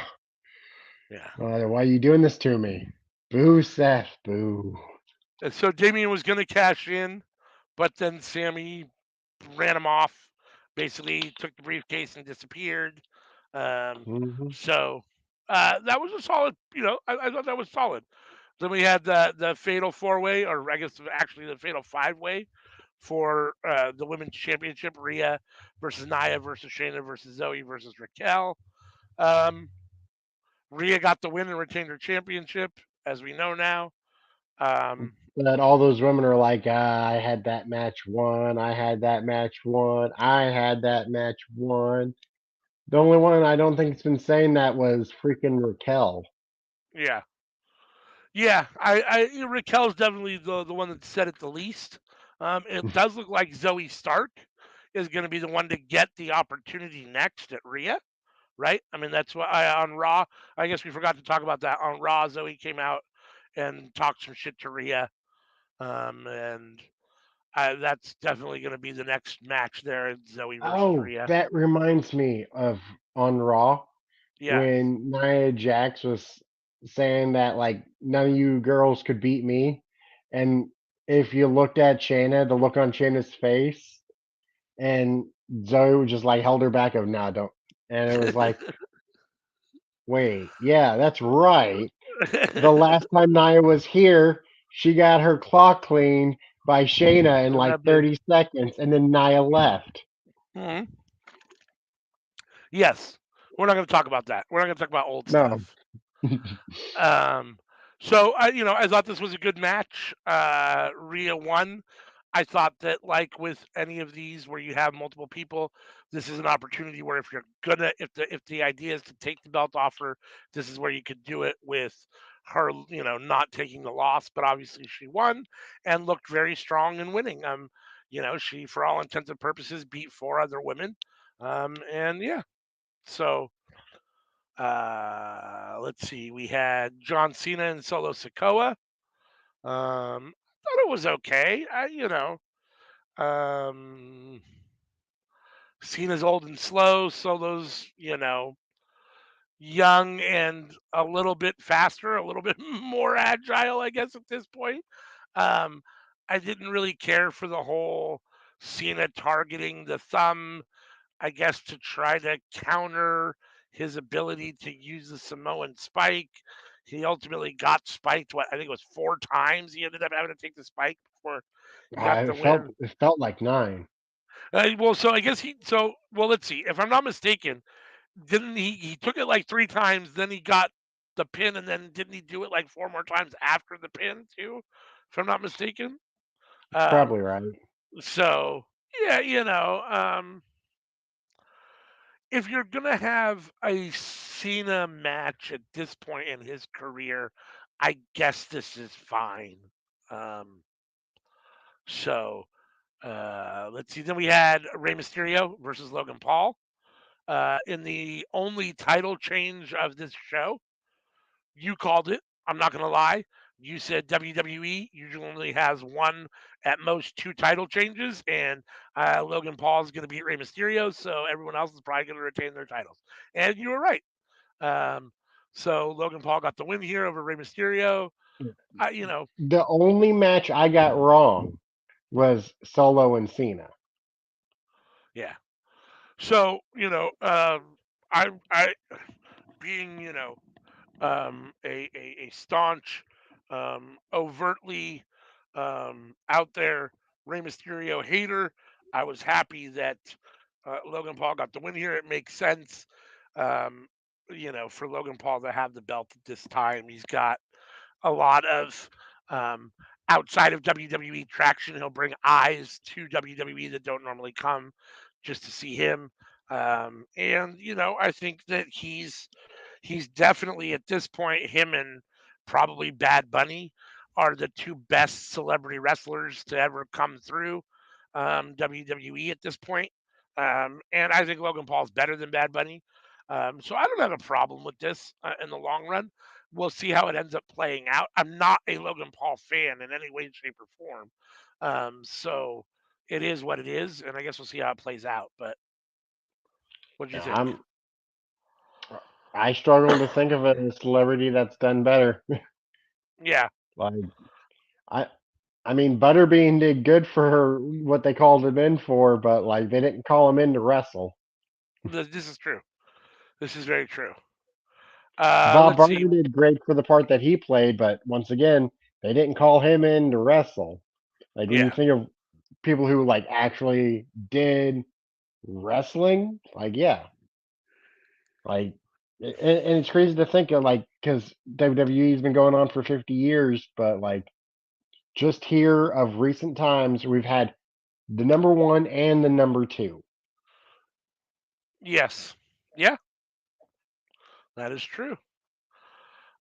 Yeah. why are you doing this to me? Boo, Seth, boo. And so Damien was going to cash in, but then Sammy ran him off. Basically, took the briefcase and disappeared. Um, Hmm. so that was a solid. I thought that was solid. Then we had the fatal four way, or I guess actually the fatal five way for the women's championship: Rhea versus Nia versus Shayna versus Zoe versus Raquel. Um, Rhea got the win and retained her championship, as we know now. Um, But all those women are like, I had that match won. I had that match won. I had that match won. The only one I don't think has been saying that was freaking Raquel. yeah, yeah. Raquel's definitely the one that said it the least. It does look like Zoe Stark is going to be the one to get the opportunity next at Rhea, right? I mean, that's why on Raw. I guess we forgot to talk about that on Raw. Zoe came out and talked some shit to Rhea, and That's definitely going to be the next match there, Zoe versus Oh, Rhea. that reminds me of on Raw Yes. when Nia Jax was saying that like none of you girls could beat me, and if you looked at Shayna, the look on Shayna's face, and Zoe was just like held her back of nah, don't, and it was like, wait, yeah, that's right. The last time Nia was here, she got her claw cleaned by Shayna in like 30 seconds, and then Nia left. Mhm. Yes. We're not going to talk about that. We're not going to talk about old No, stuff. Um, so I thought this was a good match. Rhea won. I thought that like with any of these where you have multiple people, this is an opportunity where if you're gonna if the idea is to take the belt off her, this is where you could do it with her, not taking the loss, but obviously she won and looked very strong in winning. She for all intents and purposes beat four other women. And yeah, so let's see. We had John Cena and Solo Sikoa. Thought it was okay. Um, Cena's old and slow. Solo's, young and a little bit faster, a little bit more agile, I guess, at this point. Um, I didn't really care for the whole Cena targeting the thumb, I guess, to try to counter his ability to use the Samoan spike. He ultimately got spiked. What I think it was four times. He ended up having to take the spike before he got the win. it felt like 9. Well, so I guess he. So well, let's see. If I'm not mistaken, didn't he took it like three times? Then he got the pin, and then didn't he do it like four more times after the pin too? If I'm not mistaken. It's Um. probably right. So yeah, if you're gonna have a Cena match at this point in his career, I guess this is fine. Um, so let's see. Then we had Rey Mysterio versus Logan Paul in the only title change of this show. You called it. I'm not gonna lie. You said WWE usually only has one, at most two title changes, and Logan Paul is going to beat Rey Mysterio, so everyone else is probably going to retain their titles. And you were right. Um, so Logan Paul got the win here over Rey Mysterio. I, you know, The only match I got wrong was Solo and Cena. yeah. So I being a staunch, overtly out there Rey Mysterio hater. I was happy that Logan Paul got the win here. It makes sense, um, for Logan Paul to have the belt at this time. He's got a lot of um, outside of WWE traction. He'll bring eyes to WWE that don't normally come just to see him. And I think that he's definitely at this point, him and probably Bad Bunny are the two best celebrity wrestlers to ever come through WWE at this point. And I think Logan Paul's better than Bad Bunny. So I don't have a problem with this in the long run. We'll see how it ends up playing out. I'm not a Logan Paul fan in any way, shape, or form. So it is what it is, and I guess we'll see how it plays out. But what do you think? I'm I struggle to think of a celebrity that's done better. Yeah, Like I I mean Butterbean did good for her what they called him in for, but like they didn't call him in to wrestle. this is true. This is very true. Bob Let's see. Barker did great for the part that he played, but once again, they didn't call him in to wrestle. Like when you Yeah, think of people who like actually did wrestling, like yeah, like and it's crazy to think of like because WWE's been going on for 50 years, but like just here of recent times, we've had the number one and the number two. yes. Yeah, that is true.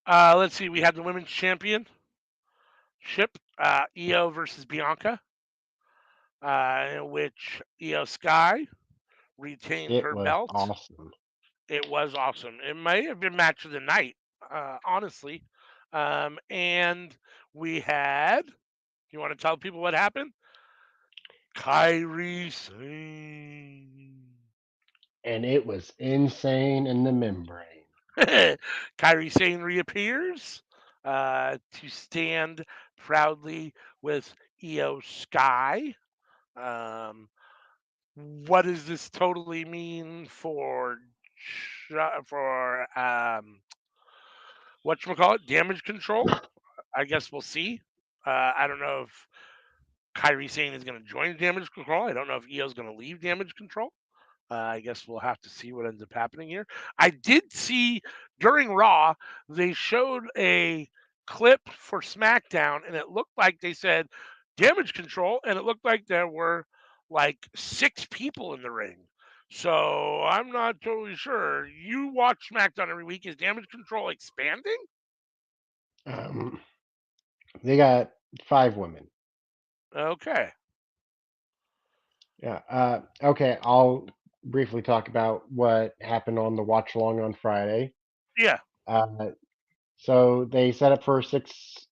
Let's see. We had the women's championship, Io versus Bianca, in which Io Sky retained It her was belt. awesome. It was awesome. It may have been match of the night, honestly. And we had. You want to tell people what happened? Kyrie Sane. And it was insane in the membrane. Kyrie Sane reappears to stand proudly with Io Sky. Um, what does this totally mean for whatchamacallit, damage control? I guess we'll see. I don't know if Kyrie Sane is going to join damage control. I don't know if Io's going to leave damage control. I guess we'll have to see what ends up happening here. I did see during Raw, they showed a clip for SmackDown, and it looked like they said damage control, and it looked like there were like 6 people in the ring. So I'm not totally sure. You watch SmackDown every week. Is damage control expanding? Um, they got 5 women. Okay. Yeah. Okay. I'll briefly talk about what happened on the watch along on Friday. Yeah. Uh, so they set up for a 6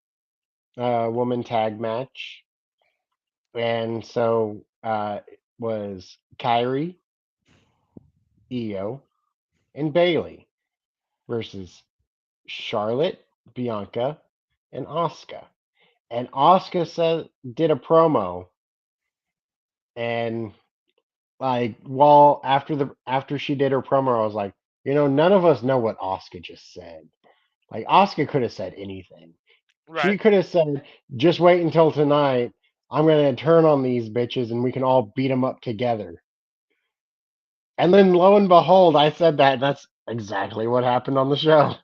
woman tag match. And so it was Kyrie, Io, and Bailey versus Charlotte, Bianca, and Asuka. And Asuka did a promo, and like, well, after she did her promo, I was like, none of us know what Asuka just said. Like, Asuka could have said anything. Right. She could have said, "Just wait until tonight. I'm gonna turn on these bitches, and we can all beat them up together." And then, lo and behold, I said that. That's exactly what happened on the show.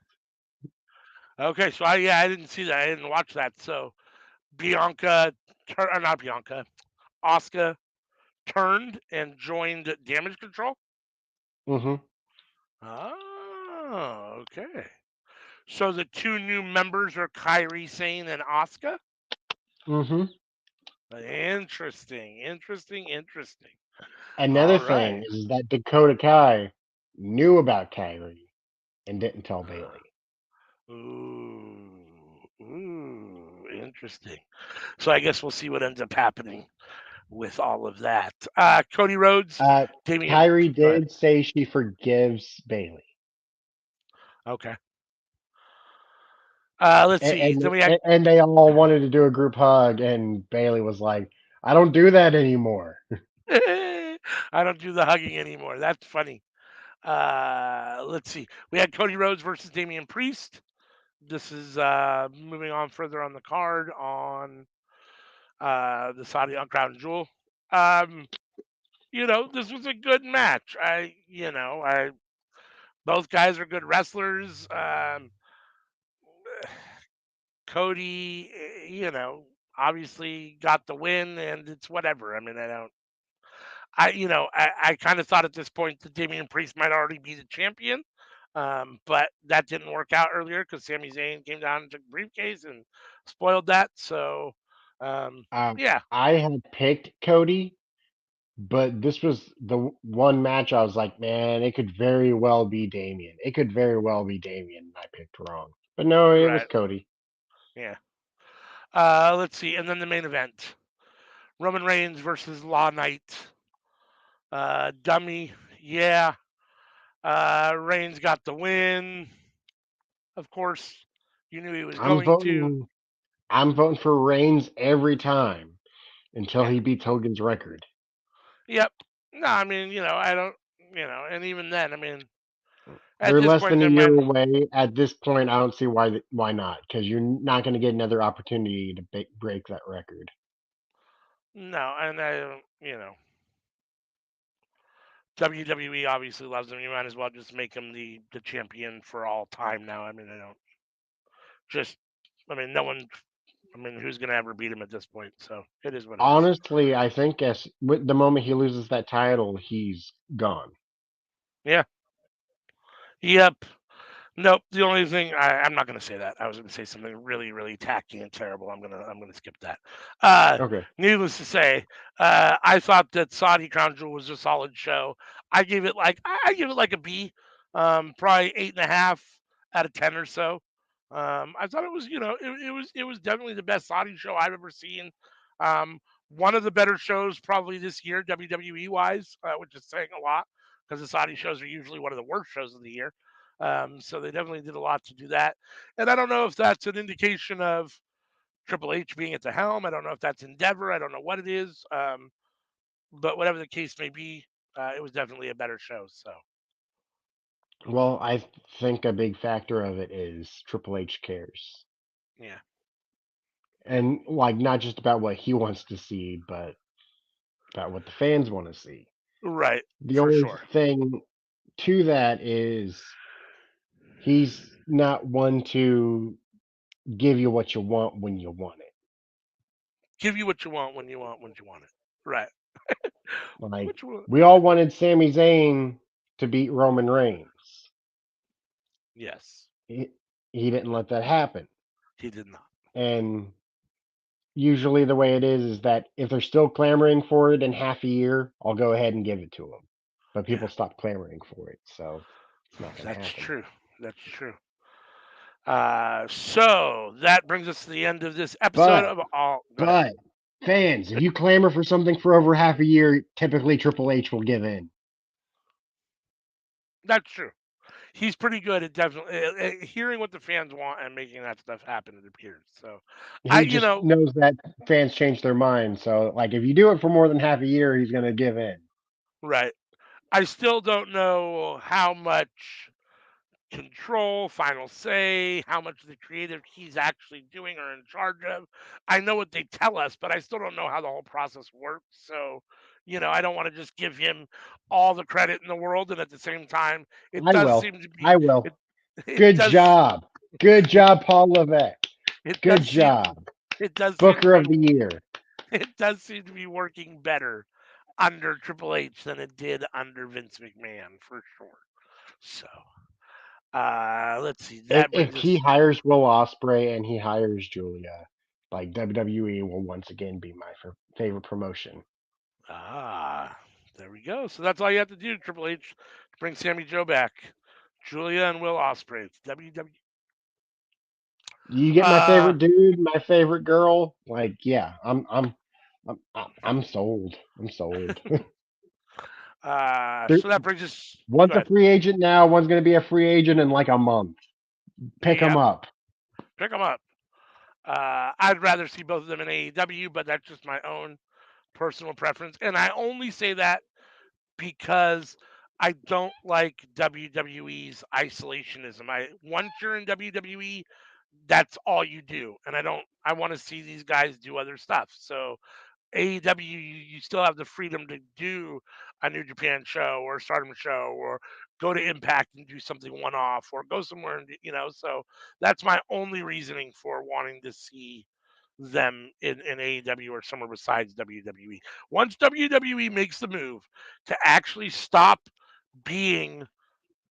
Okay. So I didn't see that. I didn't watch that. So Bianca, not Bianca, Asuka turned and joined damage control. Hmm. Oh, okay. So the 2 new members are Kyrie Sane and Asuka. Hmm. Interesting, interesting, interesting. Another All thing right. is that Dakota Kai knew about Kyrie and didn't tell Bailey. Interesting. So I guess we'll see what ends up happening with all of that. Cody Rhodes, Uh, Damian. Kyrie Go ahead. did say she forgives Bailey, Okay. Let's and, see. Then we had. and they all wanted to do a group hug, and Bailey was like, "I don't do that anymore." I don't do the hugging anymore. That's funny. Let's see. We had Cody Rhodes versus Damian Priest. This is moving on further on the card on the Saudi on Crown Jewel. Um, this was a good match. I both guys are good wrestlers. Cody, obviously got the win, and it's whatever. I mean, I kind of thought at this point that Damian Priest might already be the champion, but that didn't work out earlier because Sami Zayn came down and took the briefcase and spoiled that. So, um, Um, yeah, I had picked Cody, but this was the one match I was like, man, it could very well be Damien. It could very well be Damien. And I picked wrong, but no, it was right, Cody. yeah. Let's see, and then the main event: Roman Reigns versus Law Knight. Dummy, yeah. Reigns got the win. Of course, you knew he was I'm going to. voting. I'm voting for Reigns every time until Yeah. he beats Hogan's record. Yep. No, I mean, I don't, and even then, I mean, at They're this less point, than a there year might, away. At this point, I don't see why not, because you're not going to get another opportunity to break that record. no, and I don't, WWE obviously loves him. You might as well just make him the champion for all time now. I mean, I don't just, I mean, no one, I mean, who's gonna ever beat him at this point? So it is what it is. Honestly, I think as with the moment he loses that title, he's gone. Yeah. Yep. Nope. The only thing I'm not gonna say that. I was gonna say something really, really tacky and terrible. I'm gonna skip that. Uh, Okay. Needless to say, I thought that Saudi Crown Jewel was a solid show. I give it like a B, probably 8.5 out of 10 or so. I thought it was definitely the best Saudi show I've ever seen. Um, One of the better shows probably this year, WWE wise, which is saying a lot because the Saudi shows are usually one of the worst shows of the year. So they definitely did a lot to do that. And I don't know if that's an indication of Triple H being at the helm. I don't know if that's Endeavor. I don't know what it is. But whatever the case may be, it was definitely a better show. So Well, I think a big factor of it is Triple H cares. yeah, yeah, And like not just about what he wants to see, but about what the fans want to see. right, The for only sure. thing to that is he's not one to give you what you want when you want it. Give you what you want when you want it. Right. Like Which one? we all wanted Sami Zayn to beat Roman Reigns. Yes, He, he didn't let that happen. he did not. And usually the way it is that if they're still clamoring for it in half a year, I'll go ahead and give it to them. But Yeah, people stop clamoring for it, so it's not going to that's happen. true. That's true. So that brings us to the end of this episode But of All. Go ahead. but fans, if you clamor for something for over half a year, typically Triple H will give in. That's true. He's pretty good at definitely hearing what the fans want and making that stuff happen. It appears. So, I He just knows that fans change their minds. So like if you do it for more than half a year, he's going to give in. right. I still don't know how much control, final say, how much of the creative he's actually doing or in charge of. I know what they tell us, but I still don't know how the whole process works. So, I don't want to just give him all the credit in the world, and at the same time, it I does will. seem to be I will. it. It Good does. job. Good job, Paul Levesque. It Good does seem. job. It does seem to Booker be. of the year. It does seem to be working better under Triple H than it did under Vince McMahon for sure. So, let's see. That If brings he us. hires Will Osprey and he hires Julia, like WWE will once again be my favorite promotion. Ah, there we go. So that's all you have to do, Triple H, to bring Sammy Joe back. Julia and Will Ospreay. It's WW. You get my Uh, favorite dude, my favorite girl. Like, yeah, I'm sold. I'm sold. There- so that brings us. Go One's a ahead. free agent now. One's going to be a free agent in like a month. Pick them Yep, up. pick them up. I'd rather see both of them in AEW, but that's just my own personal preference. And I only say that because I don't like WWE's isolationism. Once you're in WWE, that's all you do, and I don't. I want to see these guys do other stuff. So AEW, you still have the freedom to do a New Japan show or a Stardom show or go to Impact and do something one off or go somewhere and So that's my only reasoning for wanting to see them in AEW or somewhere besides WWE. Once WWE makes the move to actually stop being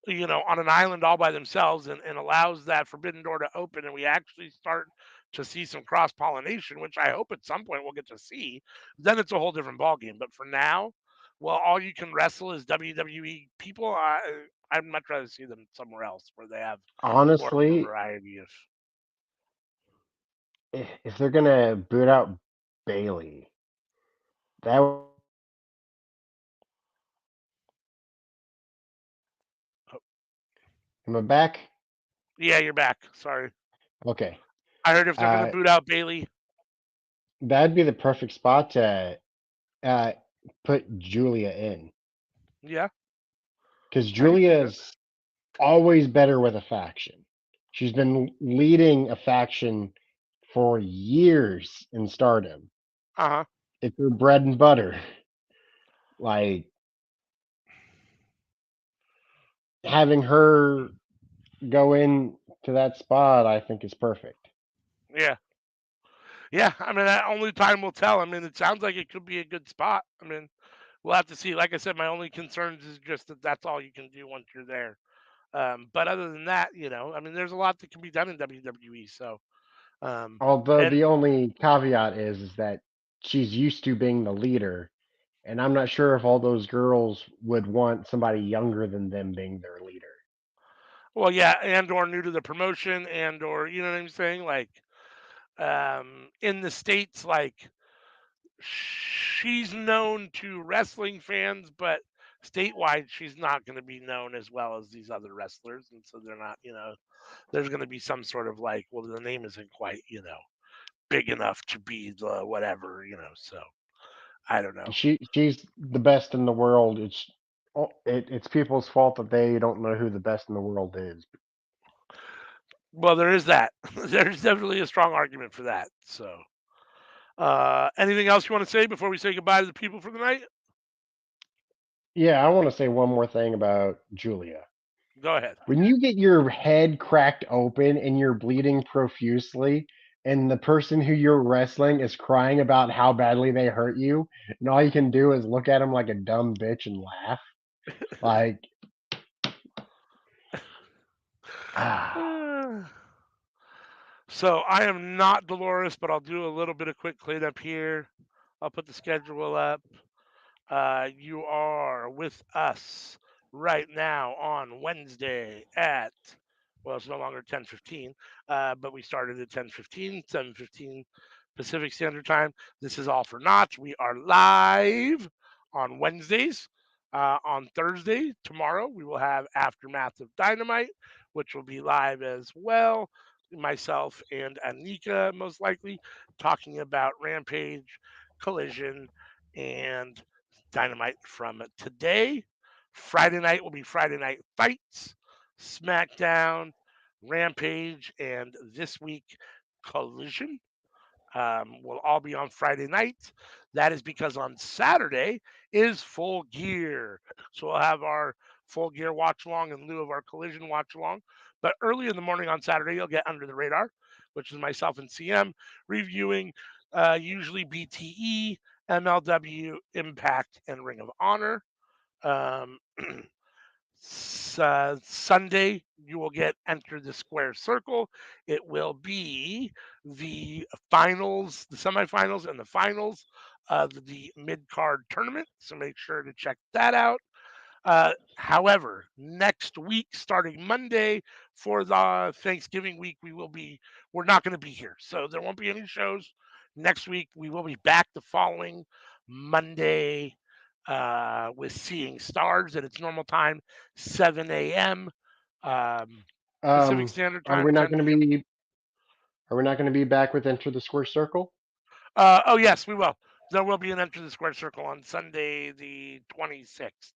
on an island all by themselves and allows that forbidden door to open and we actually start to see some cross pollination, which I hope at some point we'll get to see, then it's a whole different ballgame. But for now, well, all you can wrestle is WWE people. I'd much rather see them somewhere else where they have more of a Honestly, variety of. if they're going to boot out Bailey, that would be the perfect spot to Oh, am I back? yeah, you're back. Sorry. Okay. I heard if they're going to Uh, boot out Bailey. that'd be the perfect spot to uh, put Julia in Yeah, because I can see that. Julia's always better with a faction. She's been leading a faction for years in Stardom. Uh huh. It's her bread and butter. Like having her go in to that spot, I think is perfect. Yeah. Yeah, I mean, only time will tell. I mean, it sounds like it could be a good spot. I mean, we'll have to see. Like I said, my only concerns is just that that's all you can do once you're there. But other than that, I mean, there's a lot that can be done in WWE. So, Although and the only caveat is that she's used to being the leader, and I'm not sure if all those girls would want somebody younger than them being their leader. well, yeah, and or new to the promotion, and or you know what I'm saying, like in the states, like she's known to wrestling fans, but statewide, she's not going to be known as well as these other wrestlers, and so they're not. There's going to be some sort of like, well, the name isn't quite, big enough to be the whatever. So I don't know. She's the best in the world. It's people's fault that they don't know who the best in the world is. Well, there is that. There's definitely a strong argument for that. So, anything else you want to say before we say goodbye to the people for the night? Yeah, I want to say one more thing about Julia. Go ahead. When you get your head cracked open and you're bleeding profusely, and the person who you're wrestling is crying about how badly they hurt you, and all you can do is look at them like a dumb bitch and laugh, like, ah. So I am not Dolores, but I'll do a little bit of quick cleanup here. I'll put the schedule up. You are with us right now on Wednesday at, well, it's no longer 10:15, but we started at 10:15, 7:15 Pacific Standard Time. This is All for NAWT. We are live on Wednesdays. On Thursday, tomorrow, we will have Aftermath of Dynamite, which will be live as well. Myself and Anika, most likely, talking about Rampage, Collision, and Dynamite from today. Friday night will be Friday Night Fights, SmackDown, Rampage, and this week Collision will all be on Friday night. That is because on Saturday is Full Gear. So we'll have our Full Gear watch along in lieu of our Collision watch along. But early in the morning on Saturday, you'll get Under the Radar, which is myself and CM reviewing usually BTE, MLW, Impact, and Ring of Honor. Um, Sunday, you will get Enter the Square Circle. It will be the finals, the semifinals, and the finals of the mid card tournament. So make sure to check that out. However, next week, starting Monday for the Thanksgiving week, we're not going to be here. So there won't be any shows. Next week, we will be back the following Monday with Seeing Stars at its normal time, 7 a.m. Pacific Standard Are Time, we not 10 going to p.m. be? Are we not going to be back with Enter the Square Circle? Oh, yes, we will. There will be an Enter the Square Circle on Sunday, the 26th.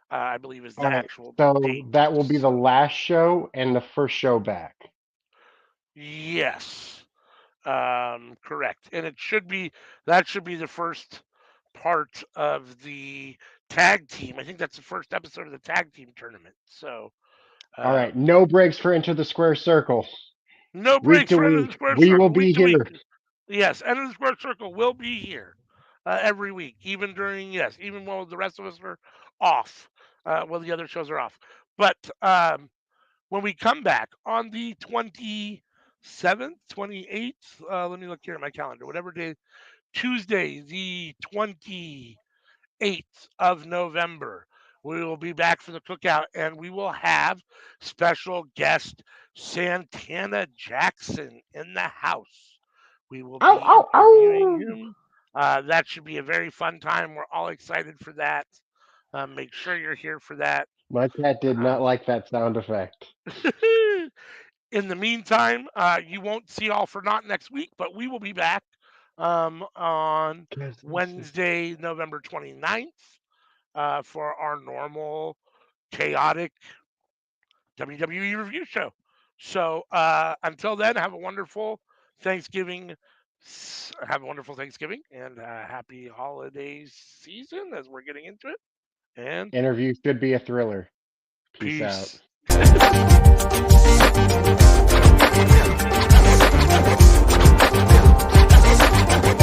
I believe is the All right, actual so date. that will be the So, last show and the first show back. yes, correct. And that should be the first part of the tag team. I think that's the first episode of the tag team tournament. So, All right, um, no breaks for Enter the Square Circle. no Week breaks to for Enter the week, Square we will Circle, week be to week. here. Yes, Enter the Square Circle will be here every week, even even while the rest of us are off, while the other shows are off. But when we come back on the 27th, 28th, let me look here at my calendar, whatever day, Tuesday, the 28th of November, we will be back for the cookout and we will have special guest Santana Jackson in the house. We will Ow, be ow, interviewing ow! him. That should be a very fun time. We're all excited for that. Make sure you're here for that. My cat did not Um, like that sound effect. in the meantime, you won't see All for Naught next week, but we will be back on Wednesday, November 29th for our normal chaotic WWE review show. So until then, have a wonderful Thanksgiving. Have a wonderful Thanksgiving and happy holiday season as we're getting into it. And Interview should be a thriller. Peace out. peace.